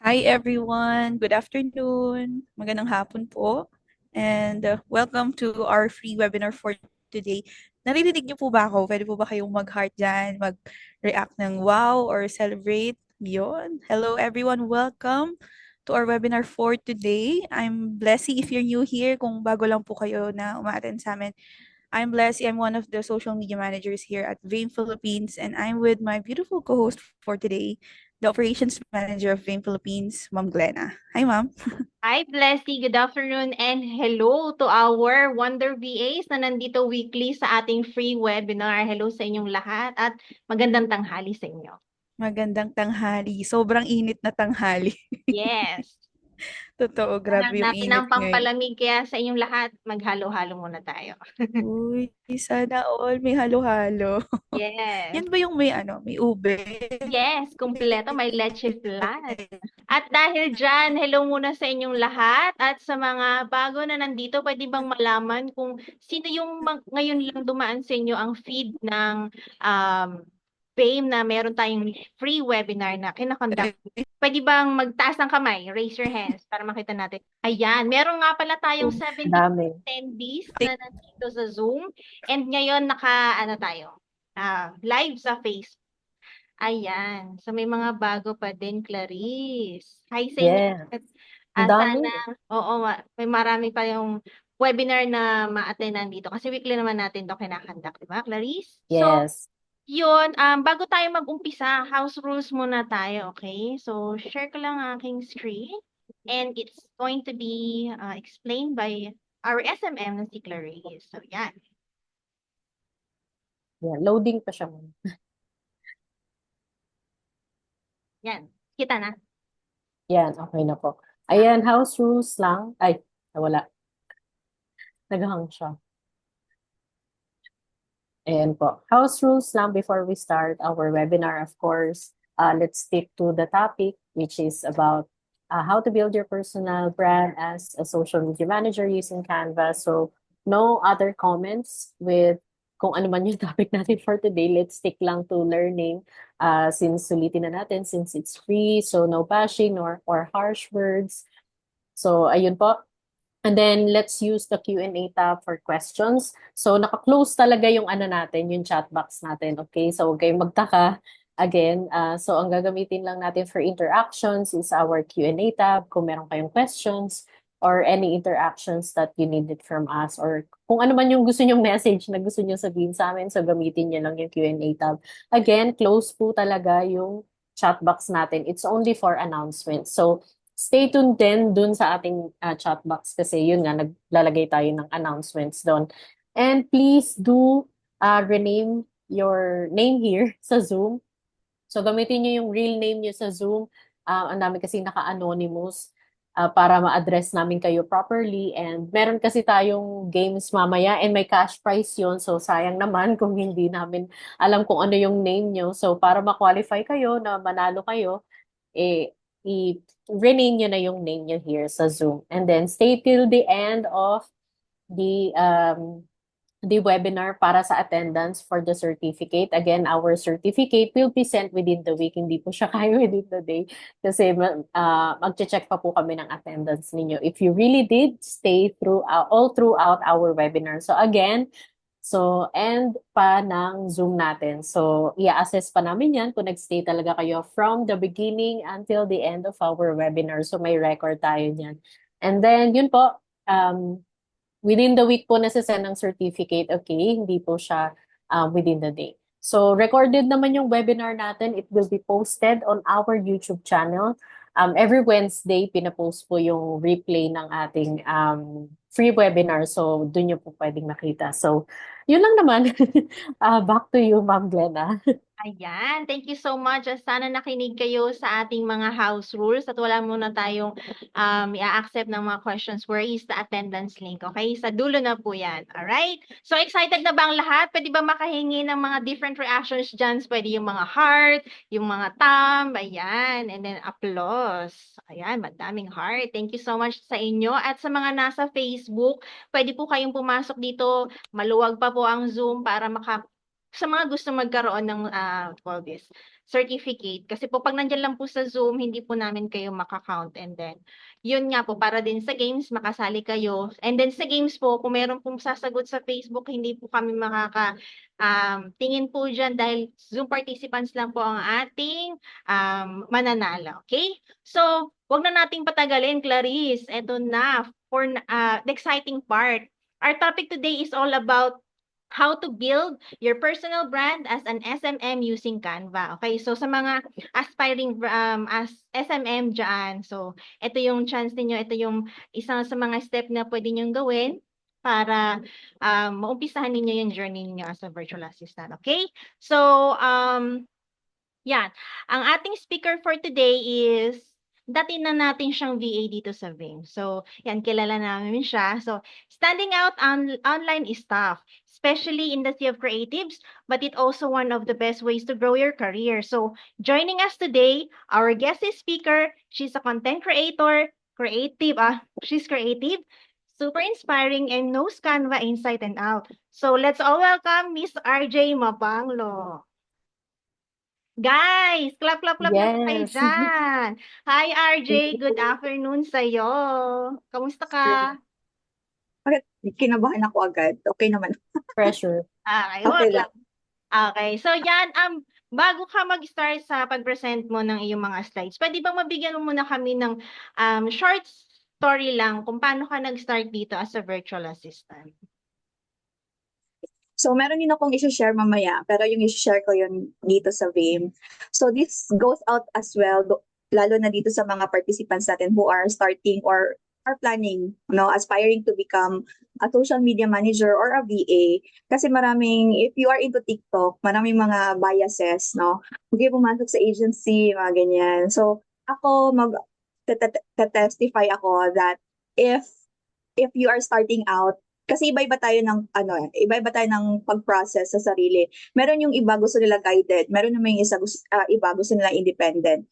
Hi everyone, good afternoon, magandang hapon po, and welcome to our free webinar for today. Naririnig niyo po ba ako? Pwede po ba kayong mag-heart dyan, mag-react ng wow or celebrate? Yun. Hello everyone, welcome to our webinar for today. I'm Blessy if you're new here, kung bago lang po kayo na umaten sa amin. I'm Blessy. I'm one of the social media managers here at Vein Philippines, and I'm with my beautiful co-host for today, the operations manager of Vein Philippines, Ma'am Glenna. Hi, Ma'am. Hi, Blessy. Good afternoon and hello to our Wonder VAs na nandito weekly sa ating free webinar. Hello sa inyong lahat at magandang tanghali sa inyo. Magandang tanghali. Sobrang init na tanghali. Yes. Totoo, Hanap grabe yung natin init ng ngayon. pampalamig kaya sa inyong lahat, maghalo-halo muna tayo. Uy, sana all may halo-halo. Yes. Yan ba yung may ube? Yes, kumpleto. May leche flan. At dahil dyan, hello muna sa inyong lahat. At sa mga bago na nandito, pwede bang malaman kung sino yung ngayon lang dumaan sa inyo ang feed ng um, BAME na meron tayong free webinar na kinakonduct. Pwede bang magtaas ng kamay? Raise your hands para makita natin. Ayan, meron nga pala tayong Oh, 70 Dami. attendees take na nandito sa Zoom. And ngayon ano tayo, live sa Facebook. Ayan. So, may mga bago pa din, Clarice. Hi sa inyo. Yeah. At, Ang dami. sana, oo, may marami pa yung webinar na ma-attendan dito. Kasi weekly naman natin ito kinakandak, di ba, Clarice? So, Yes. yun, bago tayo mag-umpisa, house rules muna tayo, okay? So, share ko lang aking screen. And it's going to be explained by our SMM na si Clarice. So, yan. Yeah. Loading pa siya. Yan. Kita na. Yan. Okay na po. Ayan, house rules lang. Ay, nawala. Naghang siya. Ayan po. House rules lang before we start our webinar, of course. Let's stick to the topic, which is about how to build your personal brand as a social media manager using Canva. So, no other comments with kung ano man yung topic natin for today. Let's stick lang to learning since sulitin na natin, since it's free. So, no bashing or harsh words. So, ayun po. And then, let's use the Q&A tab for questions. So, naka-close talaga yung ano natin, yung chat box natin. Okay? So, huwag kayong magtaka. Again, so ang gagamitin lang natin for interactions is our Q&A tab. Kung meron kayong questions or any interactions that you needed from us or kung ano man yung gusto nyong message na gusto nyo sabihin sa amin, so gamitin nyo lang yung Q&A tab. Again, close po talaga yung chat box natin. It's only for announcements. So, stay tuned din dun sa ating chat box kasi yun nga, naglalagay tayo ng announcements doon. And please do rename your name here sa Zoom. So gamitin niyo yung real name niyo sa Zoom. Ang dami kasi naka-anonymous para ma-address namin kayo properly. And meron kasi tayong games mamaya and may cash prize yon. So sayang naman kung hindi namin alam kung ano yung name niyo. So para ma-qualify kayo na manalo kayo, i-rename nyo na yung name nyo here sa Zoom. And then stay till the end of the webinar para sa attendance for the certificate. Again, our certificate will be sent within the week. Hindi po siya kaya within the day kasi mag-check pa po kami ng attendance ninyo. If you really did stay all throughout our webinar. So again, end pa ng Zoom natin. So, i-assess pa namin yan kung nag-stay talaga kayo from the beginning until the end of our webinar. So, may record tayo niyan. And then, yun po, within the week po nasasend ng certificate, okay? Hindi po siya within the day. So, recorded naman yung webinar natin. It will be posted on our YouTube channel. Every Wednesday, pinapost po yung replay ng ating free webinar. So, dun nyo po pwedeng makita. So, yun lang naman. Back to you, Ma'am Glenna. Ayan, thank you so much. Sana nakinig kayo sa ating mga house rules at wala muna tayong i-accept ng mga questions. Where is the attendance link? Okay, sa dulo na po yan. Alright? So excited na ba ang lahat? Pwede ba makahingi ng mga different reactions dyan? Pwede yung mga heart, yung mga thumb, ayan, and then applause. Ayan, madaming heart. Thank you so much sa inyo. At sa mga nasa Facebook, pwede po kayong pumasok dito. Maluwag pa po ang Zoom para sa mga gusto magkaroon ng what call this, certificate. Kasi po pag nandiyan lang po sa Zoom, hindi po namin kayo maka-count, and then yun nga po para din sa games makasali kayo. And then sa games po, kung meron pong sasagot sa Facebook, hindi po kami tingin po diyan dahil Zoom participants lang po ang ating mananalo. Okay? So, wag na nating patagalin, Clarice. Eto na for the exciting part. Our topic today is all about how to build your personal brand as an SMM using Canva. Okay, so sa mga aspiring as SMM dyan, so ito yung chance ninyo, ito yung isang sa mga step na pwede nyo gawin para maumpisahan ninyo yung journey niyo as a virtual assistant. Okay, so yan. Ang ating speaker for today is dati na natin siyang VA dito sa Vim. So, yan, kilala namin siya. So, standing out on online is tough, especially in the sea of creatives, but it also one of the best ways to grow your career. So, joining us today, our guest is speaker. She's a content creator, she's creative, super inspiring, and knows Canva inside and out. So, let's all welcome Miss RJ Mabanglo. Guys, clap, clap, clap naman kayo Yes. dyan. Hi, RJ. Good afternoon sa'yo. Kamusta ka? Bakit kinabahan ako agad? Okay naman. Pressure. Okay, Okay wag lang. lang. Okay, so yan, bago ka mag-start sa pag-present mo ng iyong mga slides, pwede bang mabigyan mo muna kami ng short story lang kung paano ka nag-start dito as a virtual assistant? So, meron din akong i-share mamaya, pero yung i-share ko yun dito sa Vim. So, this goes out as well, lalo na dito sa mga participants natin who are starting or are planning, aspiring to become a social media manager or a VA. Kasi if you are into TikTok, maraming mga biases, no? Huwag pumasok sa agency, mga ganyan. So, ako, testify ako that if you are starting out, kasi iba-iba tayo ng pag-process sa sarili. Meron yung iba gusto nila guided, meron naman yung iba gusto nila independent.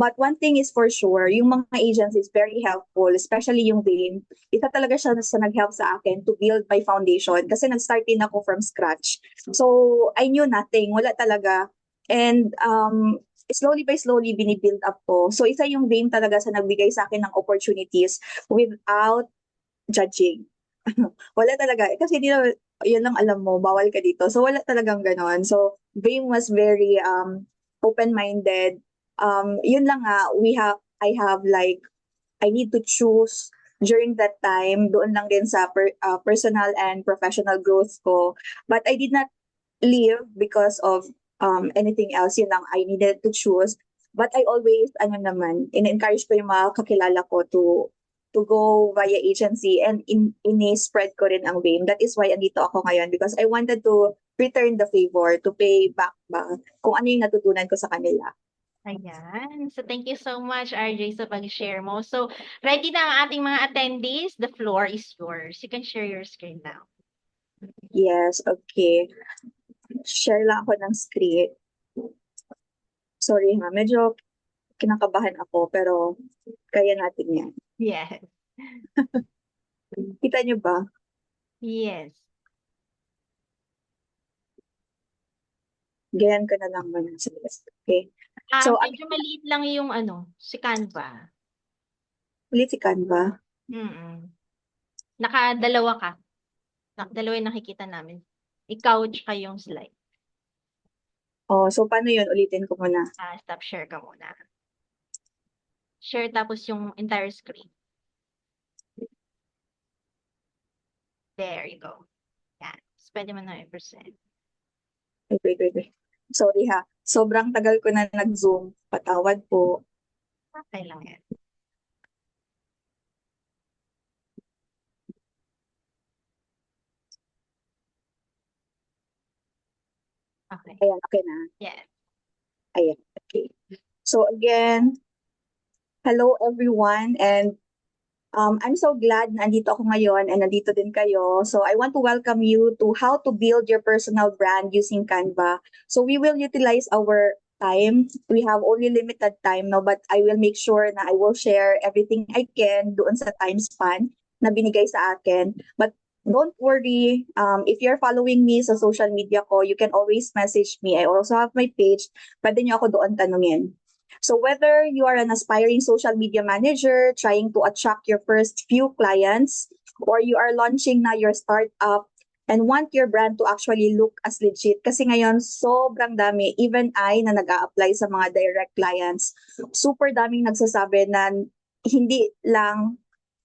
But one thing is for sure, yung mga agencies very helpful, especially yung Vim. Isa talaga siya sa nag-help sa akin to build my foundation kasi nag-start din ako from scratch. So, I knew nothing, wala talaga. And slowly by slowly, binibuild up ko. So, isa yung Vim talaga sa nagbigay sa akin ng opportunities without judging. Wala talaga. Kasi yun lang alam mo, bawal ka dito. So, wala talagang ganon. So, Vim was very open-minded. Yun lang nga, I need to choose during that time, doon lang din sa personal and professional growth ko. But I did not leave because of anything else. Yun lang, I needed to choose. But I always, in-encourage ko yung mga kakilala ko to go via agency, and in-spread ko rin ang Vim. That is why andito ako ngayon, because I wanted to return the favor, to pay back ba kung ano yung natutunan ko sa kanila. Ayan. So, thank you so much, RJ, sa pag-share mo. So, ready na ang ating mga attendees. The floor is yours. You can share your screen now. Yes, okay. Share lang ako ng screen. Sorry ha, medyo kinakabahan ako, pero kaya natin yan. Yes. Kita niyo ba? Yes. Ganyan ko na lang muna sa list. Okay. So, Medyo maliit lang yung si Canva. ulit si Canva. Nakadalawa ka. Dalawa yung nakikita namin. Ikaw tsaka yung slide. Oh, so paano yun? Ulitin ko muna. Stop share ka muna. Share tapos yung entire screen. There you go. Yan. So, pwede mo na i-present. Wait. Sorry ha. Sobrang tagal ko na nag-Zoom. Patawad po. Okay lang yan. Okay. Ayan, okay na. Yes. Ayan, okay. So again, hello everyone, and I'm so glad na andito ako ngayon and nandito din kayo. So I want to welcome you to how to build your personal brand using Canva. So we will utilize our time. We have only limited time now, but I will make sure na I will share everything I can doon sa time span na binigay sa akin. But don't worry. If you're following me sa social media ko, you can always message me. I also have my page. Pwede niyo ako doon tanungin. So whether you are an aspiring social media manager trying to attract your first few clients, or you are launching na your startup and want your brand to actually look as legit, kasi ngayon sobrang dami, even I na nag-a-apply sa mga direct clients, super daming nagsasabi na hindi lang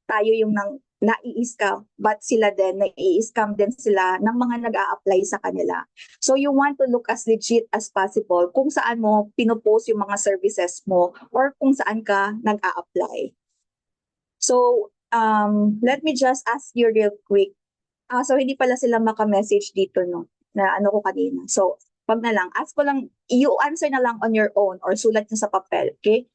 tayo yung nai-scam, but sila din, nai-scam din sila ng mga nag-a-apply sa kanila. So you want to look as legit as possible kung saan mo pinopost yung mga services mo or kung saan ka nag-a-apply. So let me just ask you real quick. So hindi pala sila maka-message dito, no? Na ano ko kanina. So wag na lang, ask ko lang, you answer na lang on your own or sulat na sa papel, okay?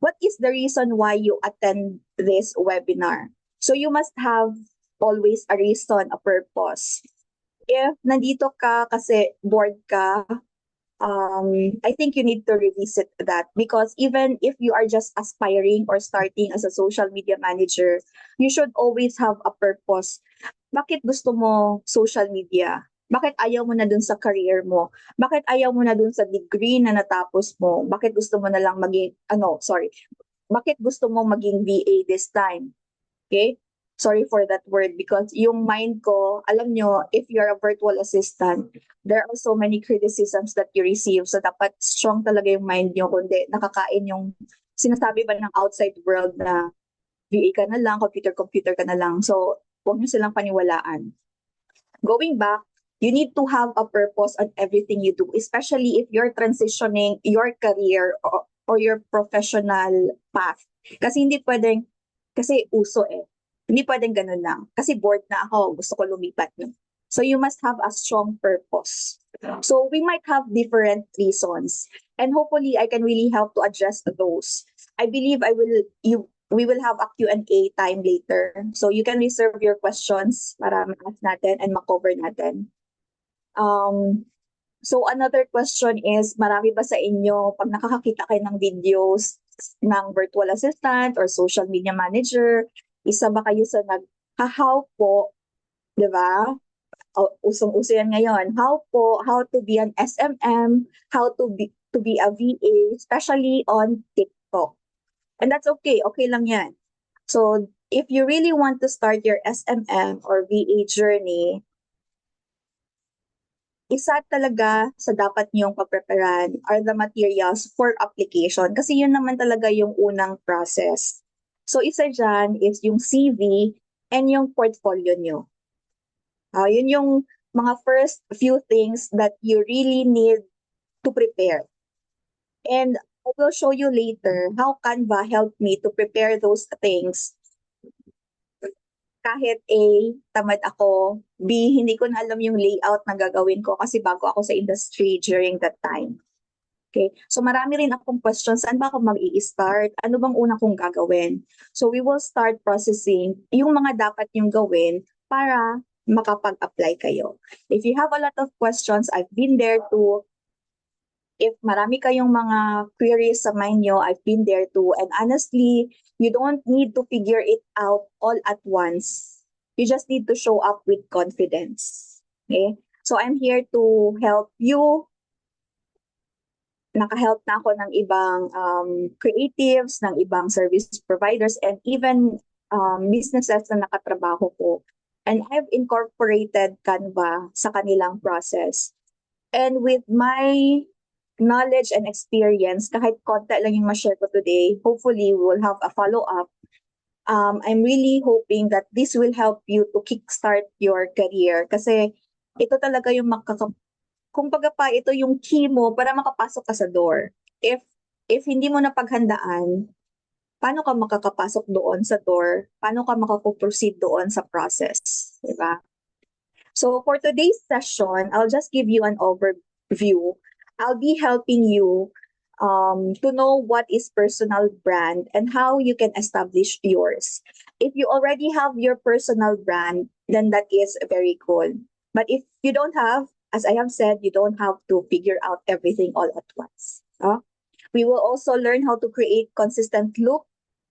What is the reason why you attend this webinar? So you must have always a reason, a purpose. If nandito ka kasi bored ka, I think you need to revisit that, because even if you are just aspiring or starting as a social media manager, you should always have a purpose. Bakit gusto mo social media? Bakit ayaw mo na dun sa career mo? Bakit ayaw mo na dun sa degree na natapos mo? Bakit gusto mo na lang bakit gusto mo maging VA this time? Okay? Sorry for that word, because yung mind ko, alam nyo, if you're a virtual assistant, there are so many criticisms that you receive. So dapat strong talaga yung mind nyo, kundi nakakain yung sinasabi ba ng outside world na VA ka na lang, computer ka na lang. So huwag nyo silang paniwalaan. Going back, you need to have a purpose on everything you do, especially if you're transitioning your career or your professional path. Kasi hindi pwedeng, kasi uso eh. Hindi pwedeng ganun lang. Kasi bored na ako, gusto ko lumipat. No? So you must have a strong purpose. So we might have different reasons. And hopefully I can really help to address those. I believe we will have a Q&A time later. So you can reserve your questions para ma-ask natin and ma-cover natin. So another question is, marami ba sa inyo, pag nakakakita kayo ng videos ng virtual assistant or social media manager, isa ba kayo sa how po, di ba? Usong-uso yan ngayon. How to be an SMM, how to be a VA, especially on TikTok. And that's okay. Okay lang yan. So if you really want to start your SMM or VA journey, isa talaga sa dapat niyong papreparan are the materials for application. Kasi yun naman talaga yung unang process. So isa dyan is yung CV and yung portfolio nyo. Yun yung mga first few things that you really need to prepare. And I will show you later how Canva helped me to prepare those things. Kahit A, tamad ako, B, hindi ko na alam yung layout na gagawin ko kasi bago ako sa industry during that time. Okay, so marami rin akong questions, saan ba ako mag-i-start? Ano bang una kong gagawin? So we will start processing yung mga dapat yung gawin para makapag-apply kayo. If you have a lot of questions, I've been there too. If marami kayong mga queries sa mind nyo, I've been there too. And honestly, you don't need to figure it out all at once. You just need to show up with confidence. Okay? So I'm here to help you. Naka-help na ako ng ibang creatives, ng ibang service providers, and even businesses na nakatrabaho ko. And I've incorporated Canva sa kanilang process. And with my knowledge and experience, kahit konti lang yung ma-share ko today, hopefully we will have a follow-up. I'm really hoping that this will help you to kickstart your career. Kasi ito talaga yung kumbaga pa, ito yung key mo para makapasok ka sa door. If hindi mo napaghandaan, paano ka makakapasok doon sa door? Paano ka makaproceed doon sa process? Diba? So for today's session, I'll just give you an overview. I'll be helping you to know what is personal brand and how you can establish yours. If you already have your personal brand, then that is very cool. But if you don't have, as I have said, you don't have to figure out everything all at once. We will also learn how to create consistent look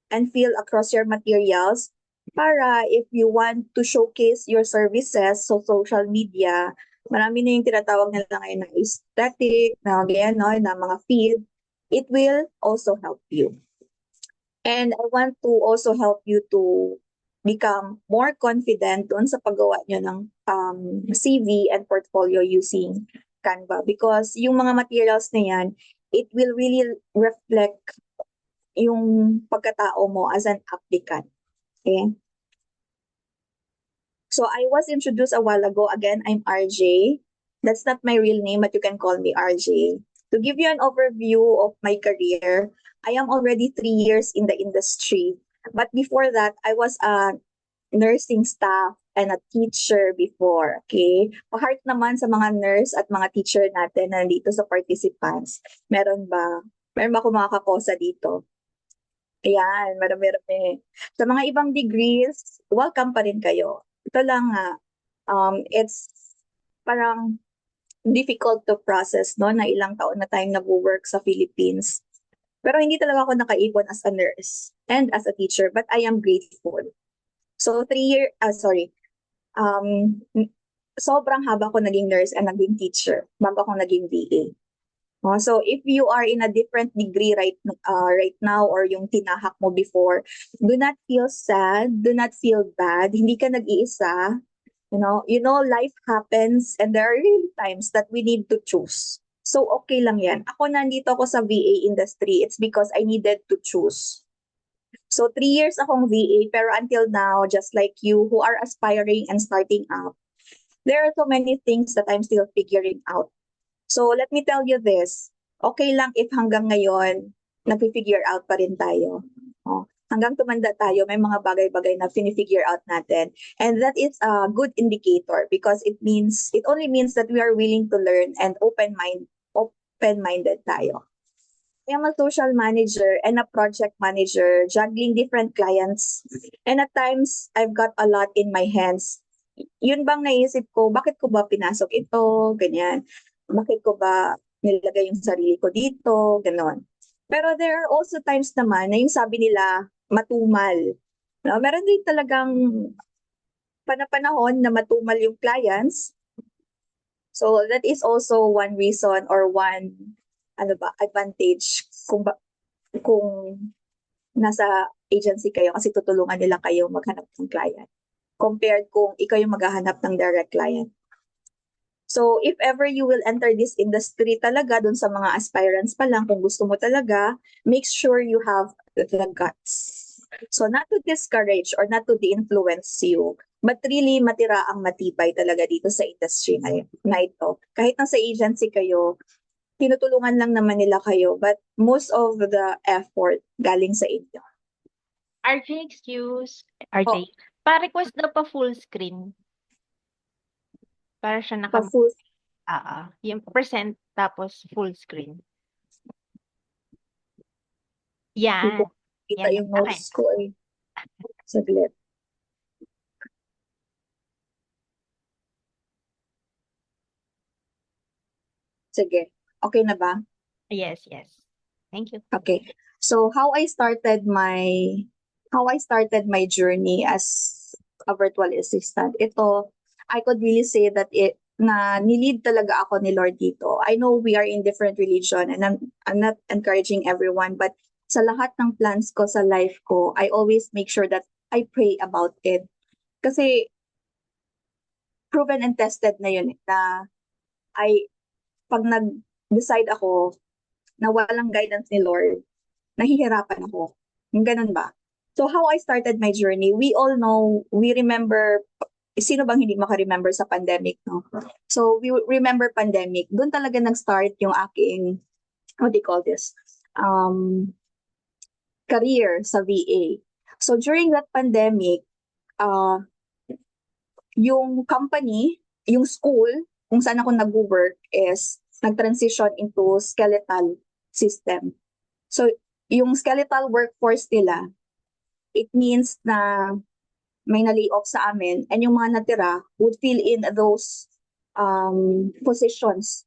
and feel across your materials. para if you want to showcase your services sa social media, marami na yung tinatawag nila ngayon na aesthetic, na ganyan, no, na mga feed, it will also help you. And I want to also help you to become more confident doon sa paggawa nyo ng CV and portfolio using Canva. Because yung mga materials na yan, it will really reflect yung pagkatao mo as an applicant. Okay? So I was introduced a while ago. Again, I'm RJ. That's not my real name, but you can call me RJ. To give you an overview of my career, I am already 3 years in the industry. But before that, I was a nursing staff and a teacher before. Okay? Pa-heart naman sa mga nurse at mga teacher natin na nandito sa participants. Meron ba? Meron ba akong mga kakosa dito? Ayan, marami-rami. Sa mga ibang degrees, welcome pa rin kayo. Ito lang nga, it's parang difficult to process, no, na ilang taon na tayong nag-work sa Philippines. Pero hindi talaga ako nakaipon as a nurse and as a teacher, but I am grateful. So sobrang haba ko naging nurse and naging teacher bago ako naging VA. So if you are in a different degree right now or yung tinahak mo before, do not feel sad, do not feel bad. Hindi ka nag-iisa. You know, life happens and there are really times that we need to choose. So okay lang yan. Ako nandito ako sa VA industry, it's because I needed to choose. So 3 years akong VA, pero until now, just like you who are aspiring and starting out, there are so many things that I'm still figuring out. So let me tell you this, okay lang if hanggang ngayon, nag-figure out pa rin tayo. Hanggang tumanda tayo, may mga bagay-bagay na figure out natin. And that is a good indicator because it only means that we are willing to learn and open-minded tayo. I am a social manager and a project manager, juggling different clients. And at times, I've got a lot in my hands. Yun bang naisip ko, bakit ko ba pinasok ito, ganyan. Bakit ko ba nilagay yung sarili ko dito, ganon. Pero there are also times naman na yung sabi nila, matumal. No, meron din talagang panahon na matumal yung clients. So that is also one reason or one advantage kung nasa agency kayo kasi tutulungan nila kayo maghanap ng client compared kung ikaw yung maghahanap ng direct client. So if ever you will enter this industry talaga dun sa mga aspirants pa lang, kung gusto mo talaga, make sure you have the guts. So not to discourage or not to de-influence you, but really matira ang matibay talaga dito sa industry na ito. Kahit nasa agency kayo, tinutulungan lang naman nila kayo, but most of the effort galing sa inyo. RJ, RJ, pa-request daw pa full screen. Para siya Pa-full. Yung present tapos full screen. Yan. Kita Yan, yung notes ko eh. Saglit. Sige. Okay na ba? Yes. Thank you. Okay. So how I started my journey as a virtual assistant. Ito, I could really say that na nilid talaga ako ni Lord dito. I know we are in different religion and I'm not encouraging everyone, but sa lahat ng plans ko sa life ko, I always make sure that I pray about it. Kasi proven and tested na yun na pag nag-decide ako na walang guidance ni Lord, nahihirapan ako. Ganun ba? So how I started my journey, we all know, we remember, sino bang hindi maka-remember sa pandemic, no? So we remember pandemic. Doon talaga nag-start yung aking, what do you call this? Career sa VA. So during that pandemic, yung company, yung school, kung saan ako nag-work is nag-transition into skeletal system. So, yung skeletal workforce nila, it means na may na-lay off sa amin and yung mga natira would fill in those positions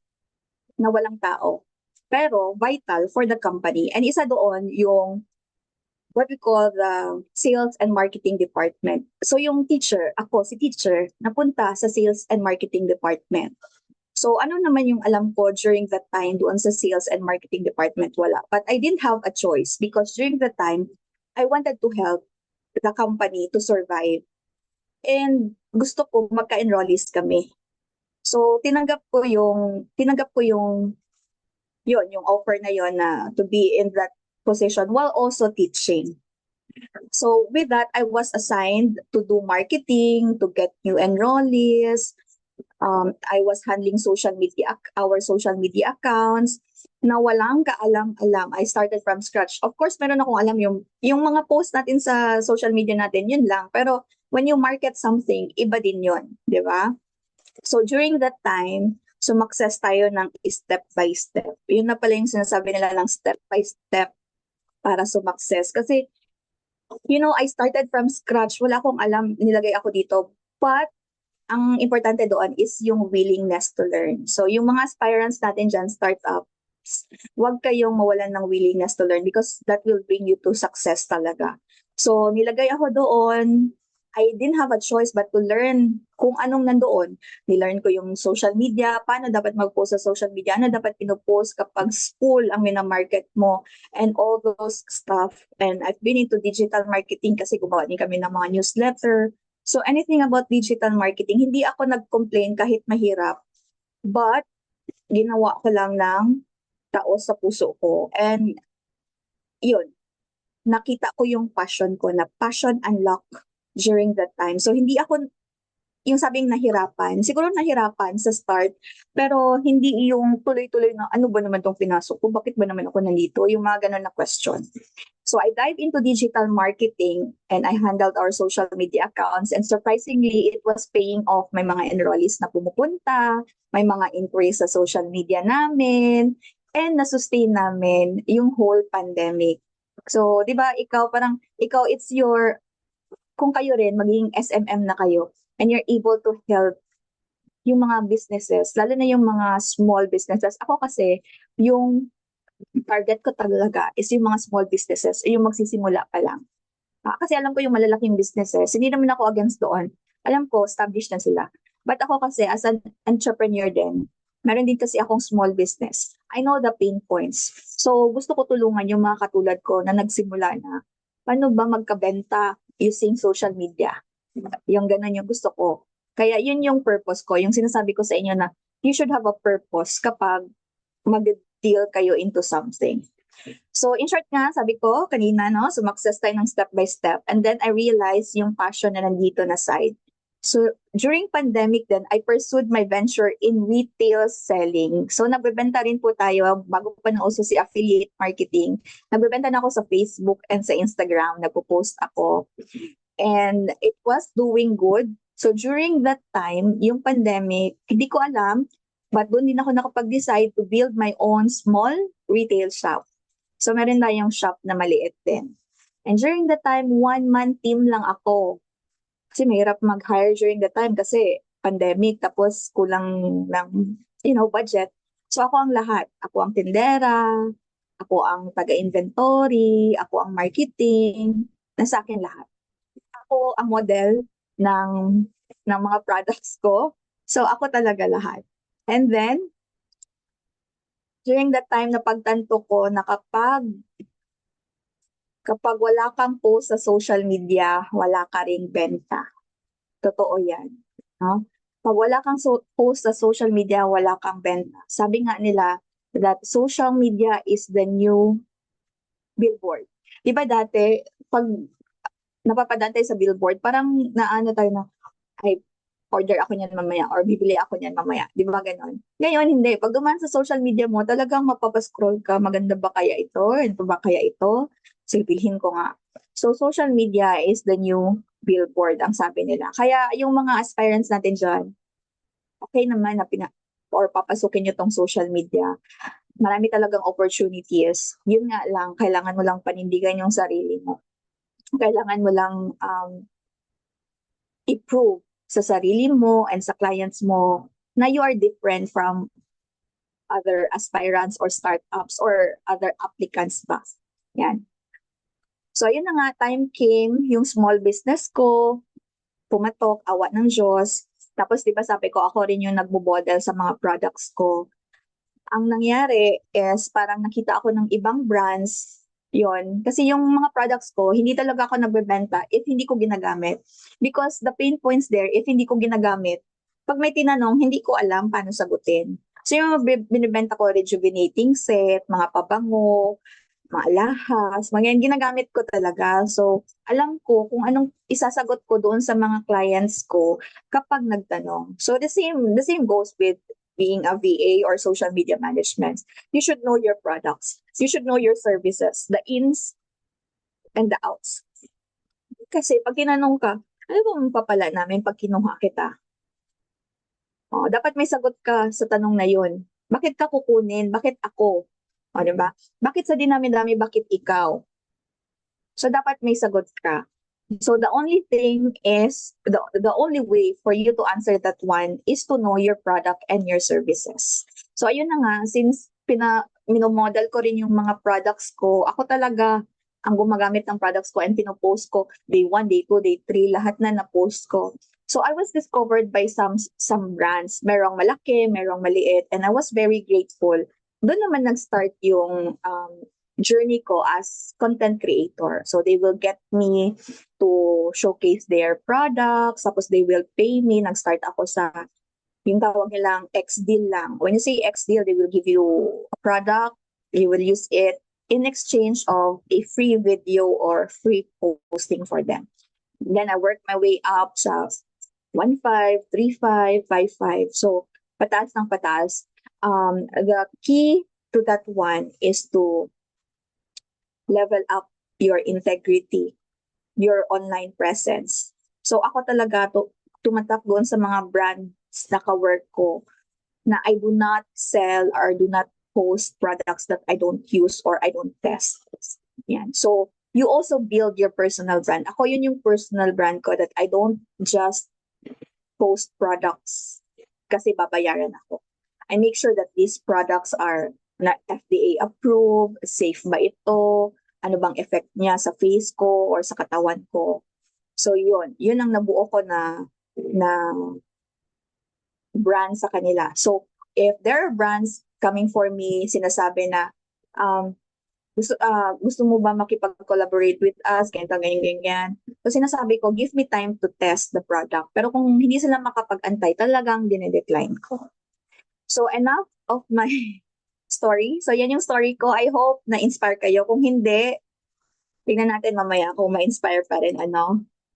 na walang tao. Pero vital for the company. And isa doon yung what we call the sales and marketing department. So yung teacher, ako si teacher, napunta sa sales and marketing department. So ano naman yung alam ko during that time doon sa sales and marketing department? Wala. But I didn't have a choice because during that time, I wanted to help the company to survive. And gusto ko magka-enrollees kami. So tinanggap ko yung offer na yon na to be in that position while also teaching. So with that, I was assigned to do marketing, to get new enrollees. I was handling our social media accounts na walang kaalam-alam. I started from scratch. Of course, meron akong alam yung mga post natin sa social media natin, yun lang. Pero when you market something, iba din yun, di ba? So during that time, sumakses tayo ng step by step. Yun na pala yung sinasabi nila ng step by step para sumakses. Kasi, I started from scratch. Wala akong alam, nilagay ako dito. But, ang importante doon is yung willingness to learn. So, yung mga aspirants natin dyan, startups, huwag kayong mawalan ng willingness to learn because that will bring you to success talaga. So, nilagay ako doon. I didn't have a choice but to learn kung anong nandoon. Nilearn ko yung social media, paano dapat mag-post sa social media, ano dapat pinopost kapag school ang minamarket mo, and all those stuff. And I've been into digital marketing kasi gumawa din kami ng mga newsletter. So anything about digital marketing, hindi ako nag-complain kahit mahirap. But ginawa ko lang ng taos sa puso ko. And yun, nakita ko yung passion ko, na passion unlock during that time. So hindi ako yung sabing nahirapan. Siguro nahirapan sa start, pero hindi yung tuloy-tuloy na ano ba naman tong pinasok ko? Bakit ba naman ako nandito? Yung mga ganun na question. So I dived into digital marketing and I handled our social media accounts, and surprisingly, it was paying off. May mga enrollees na pumupunta, may mga inquiries sa social media namin, and na-sustain namin yung whole pandemic. So, di ba, ikaw, it's your, kung kayo rin, maging SMM na kayo, and you're able to help yung mga businesses, lalo na yung mga small businesses. Ako kasi, yung target ko talaga is yung mga small businesses, yung magsisimula pa lang. Kasi alam ko yung malalaking businesses, hindi naman ako against doon. Alam ko, established na sila. But ako kasi, as an entrepreneur din, meron din kasi akong small business. I know the pain points. So, gusto ko tulungan yung mga katulad ko na nagsimula na. Paano ba magkabenta using social media? Yung ganun yung gusto ko. Kaya yun yung purpose ko. Yung sinasabi ko sa inyo na you should have a purpose kapag mag-deal kayo into something. So, in short nga, sabi ko kanina, no, sumakses tayo ng step by step. And then I realized yung passion na nandito na side. So, during pandemic then, I pursued my venture in retail selling. So, nagbebenta rin po tayo, bago pa nauso si affiliate marketing. Nagbebenta na ako sa Facebook and sa Instagram. Nagpo-post ako. And it was doing good. So, during that time, yung pandemic, hindi ko alam, but doon din ako nakapag-decide to build my own small retail shop. So, meron tayong shop na maliit din. And during that time, one-man team lang ako. Kasi mahirap mag-hire during that time kasi pandemic, tapos kulang ng, budget. So, ako ang lahat. Ako ang tindera, ako ang taga-inventory, ako ang marketing, nasa akin lahat. Ako ang model ng mga products ko. So, ako talaga lahat. And then, during that time, napagtanto ko na kapag wala kang post sa social media, wala ka ring benta. Totoo yan. No? Pag wala kang post sa social media, wala kang benta. Sabi nga nila that social media is the new billboard. Di ba dati, pag napapadaan tayo sa billboard, parang naano tayo na, ay, order ako niyan mamaya or bibili ako niyan mamaya. Di ba ganon? Ngayon, hindi. Pag dumaan sa social media mo, talagang mapapascroll ka, maganda ba kaya ito? Ito ba kaya ito? Silpilhin ko nga. So, social media is the new billboard, ang sabi nila. Kaya, yung mga aspirants natin dyan, okay naman na or papasukin nyo tong social media. Marami talagang opportunities. Yun nga lang, kailangan mo lang panindigan yung sarili mo. Kailangan mo lang i-prove sa sarili mo and sa clients mo na you are different from other aspirants or startups or other applicants ba. Yan. So, ayun na nga, time came, yung small business ko, pumatok, awa ng Diyos. Tapos, di ba sabi ko, ako rin yung nagmo-model sa mga products ko. Ang nangyari is parang nakita ako ng ibang brands, yon. Kasi yung mga products ko, hindi talaga ako nagbebenta if hindi ko ginagamit. Because the pain points there, if hindi ko ginagamit, pag may tinanong, hindi ko alam paano sagutin. So yung mga binibenta ko, rejuvenating set, mga pabango, mga alahas, mga yan, ginagamit ko talaga. So, alam ko kung anong isasagot ko doon sa mga clients ko kapag nagtanong. So, the same goes with being a VA or social media management. You should know your products. You should know your services, the ins and the outs. Kasi pag tinanong ka, ano ba mapapala namin pag kinuha kita? Dapat may sagot ka sa tanong na yun. Bakit ka kukunin? Bakit ako? Diba? Bakit sa dinami-dami, bakit ikaw? So, dapat may sagot ka. So, the only thing is, the only way for you to answer that one is to know your product and your services. So, ayun na nga, since minomodel ko rin yung mga products ko, ako talaga ang gumagamit ng products ko and pinopost ko day 1, day 2, day 3, lahat na na-post ko. So, I was discovered by some brands. Merong malaki, merong maliit, and I was very grateful. Doon naman nag-start yung journey ko as content creator. So, they will get me to showcase their products, tapos they will pay me. Nag-start ako sa, yung tawag nilang X-Deal lang. When you say X-Deal, they will give you a product, you will use it in exchange of a free video or free posting for them. Then, I worked my way up sa 1.5, 3.5, 5.5. So, pataas ng pataas. The key to that one is to level up your integrity, your online presence. So, ako talaga tumatak doon sa mga brands na ka-work ko na I do not sell or do not post products that I don't use or I don't test. Yan. So, you also build your personal brand. Ako yun yung personal brand ko that I don't just post products kasi babayaran ako. I make sure that these products are not FDA approved, safe ba ito, ano bang effect niya sa face ko or sa katawan ko. So yun ang nabuo ko na brand sa kanila. So if there are brands coming for me, sinasabi na gusto mo ba makipag-collaborate with us, ganyan. So sinasabi ko, give me time to test the product. Pero kung hindi sila makapag-antay, talagang dinedecline ko. So enough of my story. So yan yung story ko. I hope na-inspire kayo. Kung hindi, tingnan natin mamaya kung ma-inspire pa rin,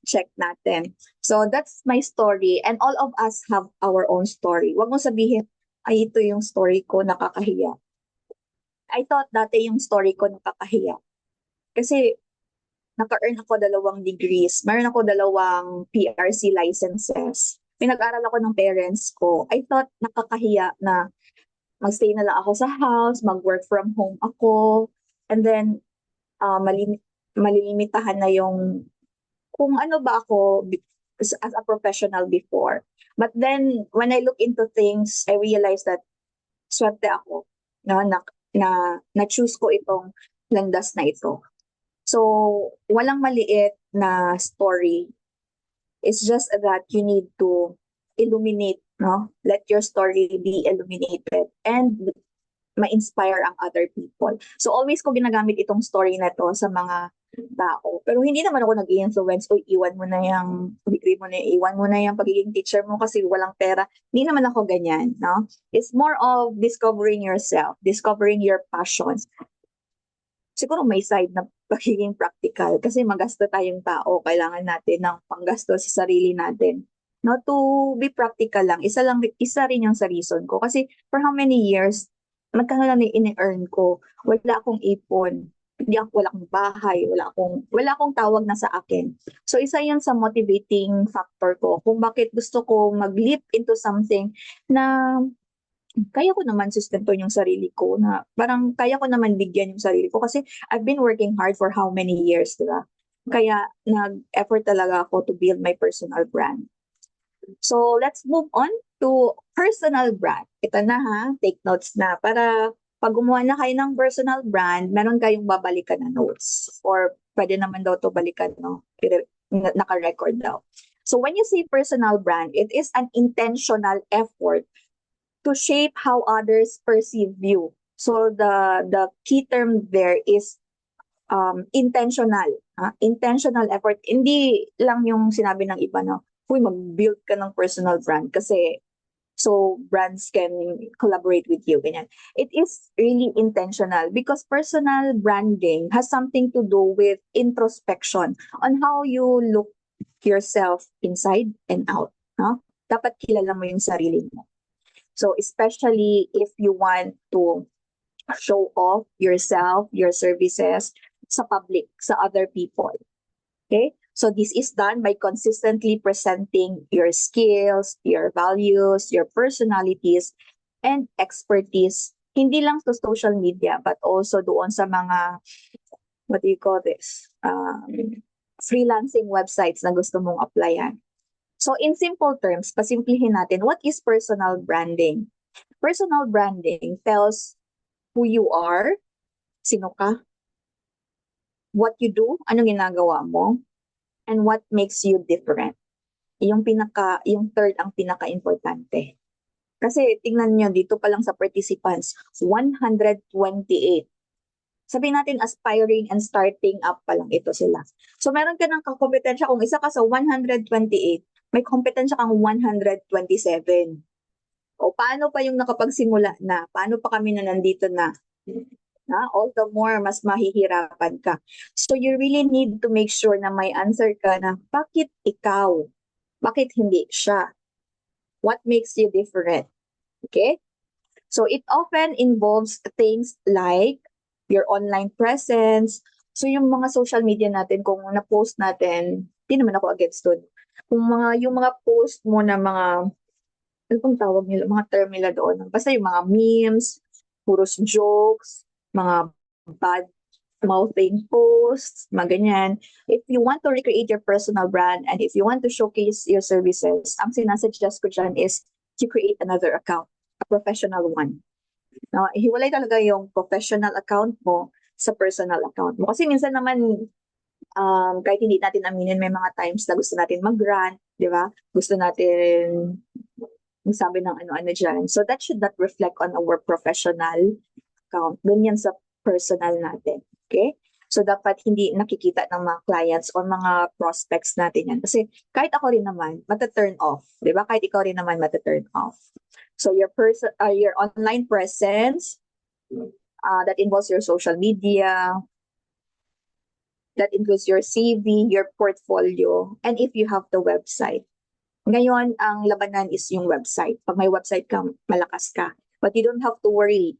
check natin. So that's my story. And all of us have our own story. Huwag mo sabihin, ay ito yung story ko, nakakahiya. I thought dati yung story ko nakakahiya. Kasi naka-earn ako 2 degrees. Meron ako 2 PRC licenses. Pinag-aral ako ng parents ko. I thought nakakahiya na magstay na lang ako sa house, mag-work from home ako, and then malilimitahan na yung kung ano ba ako as a professional before. But then, when I look into things, I realized that swerte ako na-choose ko itong landas na ito. So, walang maliit na story. It's just that you need to illuminate, let your story be illuminated and ma-inspire ang other people. So always ko ginagamit itong story na to sa mga tao. Pero hindi naman ako nag-i-influence, iwan mo na yung degree mo na, iwan mo na yung pagiging teacher mo kasi walang pera. Hindi naman ako ganyan, no? It's more of discovering yourself, discovering your passions. Siguro may side na pagiging practical kasi magasto tayong tao, kailangan natin ng panggasto sa sarili natin. No, to be practical lang, isa rin yung sa reason ko. Kasi for how many years, magkano lang ini-earn ko, wala akong ipon, wala akong bahay, wala akong tawag na sa akin. So isa yun sa motivating factor ko kung bakit gusto ko mag-leap into something na kaya ko naman sustento yung sarili ko, na parang kaya ko naman bigyan yung sarili ko kasi I've been working hard for how many years, diba? Kaya nag-effort talaga ako to build my personal brand. So let's move on to personal brand. Ito na ha, take notes na para pag gumawa na kayo ng personal brand, meron kayong babalikan na notes or pwede naman daw to balikan, no? Naka-record daw. So when you say personal brand, it is an intentional effort to shape how others perceive you. So the key term there is intentional. Intentional effort. Hindi lang yung sinabi ng iba na, huy, mag-build ka ng personal brand kasi so brands can collaborate with you. Ganyan. It is really intentional because personal branding has something to do with introspection on how you look yourself inside and out. No? Dapat kilala mo yung sarili mo. So especially if you want to show off yourself, your services sa public, sa other people. Okay? So this is done by consistently presenting your skills, your values, your personalities, and expertise. Hindi lang sa social media, but also doon sa mga, what do you call this? Freelancing websites na gusto mong applyan. So in simple terms, pasimplihin natin, what is personal branding? Personal branding tells who you are, sino ka, what you do, anong ginagawa mo, and what makes you different. Yung third ang pinaka-importante. Kasi tingnan nyo, dito pa lang sa participants, 128. Sabihin natin aspiring and starting up pa lang ito sila. So meron ka ng kompetensya, kung isa ka sa 128, may kompetensya kang 127. O paano pa yung nakapagsimula na? Paano pa kami na nandito na? All the more, mas mahihirapan ka. So you really need to make sure na may answer ka na, bakit ikaw? Bakit hindi siya? What makes you different? Okay? So it often involves things like your online presence. So yung mga social media natin, kung na-post natin, di naman ako against doon. Yung mga post mo na mga, ano pang tawag nila, mga term nila doon. Basta yung mga memes, puros jokes, mga bad mouthing posts, mga ganyan. If you want to recreate your personal brand and if you want to showcase your services, ang sinasuggest ko dyan is to create another account, a professional one. Now, hiwalay talaga yung professional account mo sa personal account mo. Kasi minsan naman, kahit hindi natin aminin, may mga times na gusto natin mag-rant, di ba? Gusto natin magsabi ng ano-ano dyan. So that should not reflect on our professional account. Doon yan sa personal natin. Okay? So dapat hindi nakikita ng mga clients o mga prospects natin yan. Kasi kahit ako rin naman, mata-turn off. Di ba? Kahit ikaw rin naman, mata-turn off. So your online presence, that involves your social media, that includes your CV, your portfolio, and if you have the website. Ngayon, ang labanan is yung website. Pag may website ka, malakas ka. But you don't have to worry.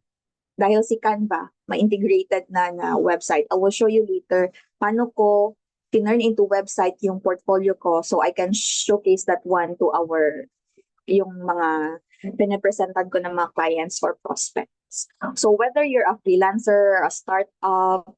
Dahil si Canva, may integrated na website. I will show you later paano ko tinurn into website yung portfolio ko so I can showcase that one to yung mga pinapresentan ko ng mga clients or prospects. So whether you're a freelancer, a startup,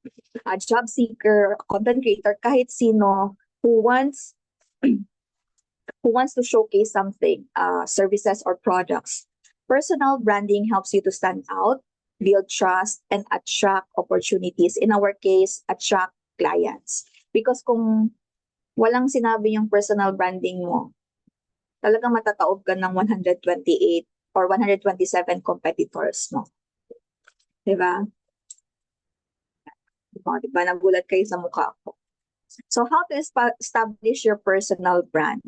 a job seeker, a content creator, kahit sino who wants to showcase something, services or products, personal branding helps you to stand out, build trust, and attract opportunities. In our case, attract clients. Because kung walang sinabi yung personal branding mo, talagang matataob ka ng 128 or 127 competitors mo. Diba? Diba? Nagulat kayo sa mukha ko. So how to establish your personal brand?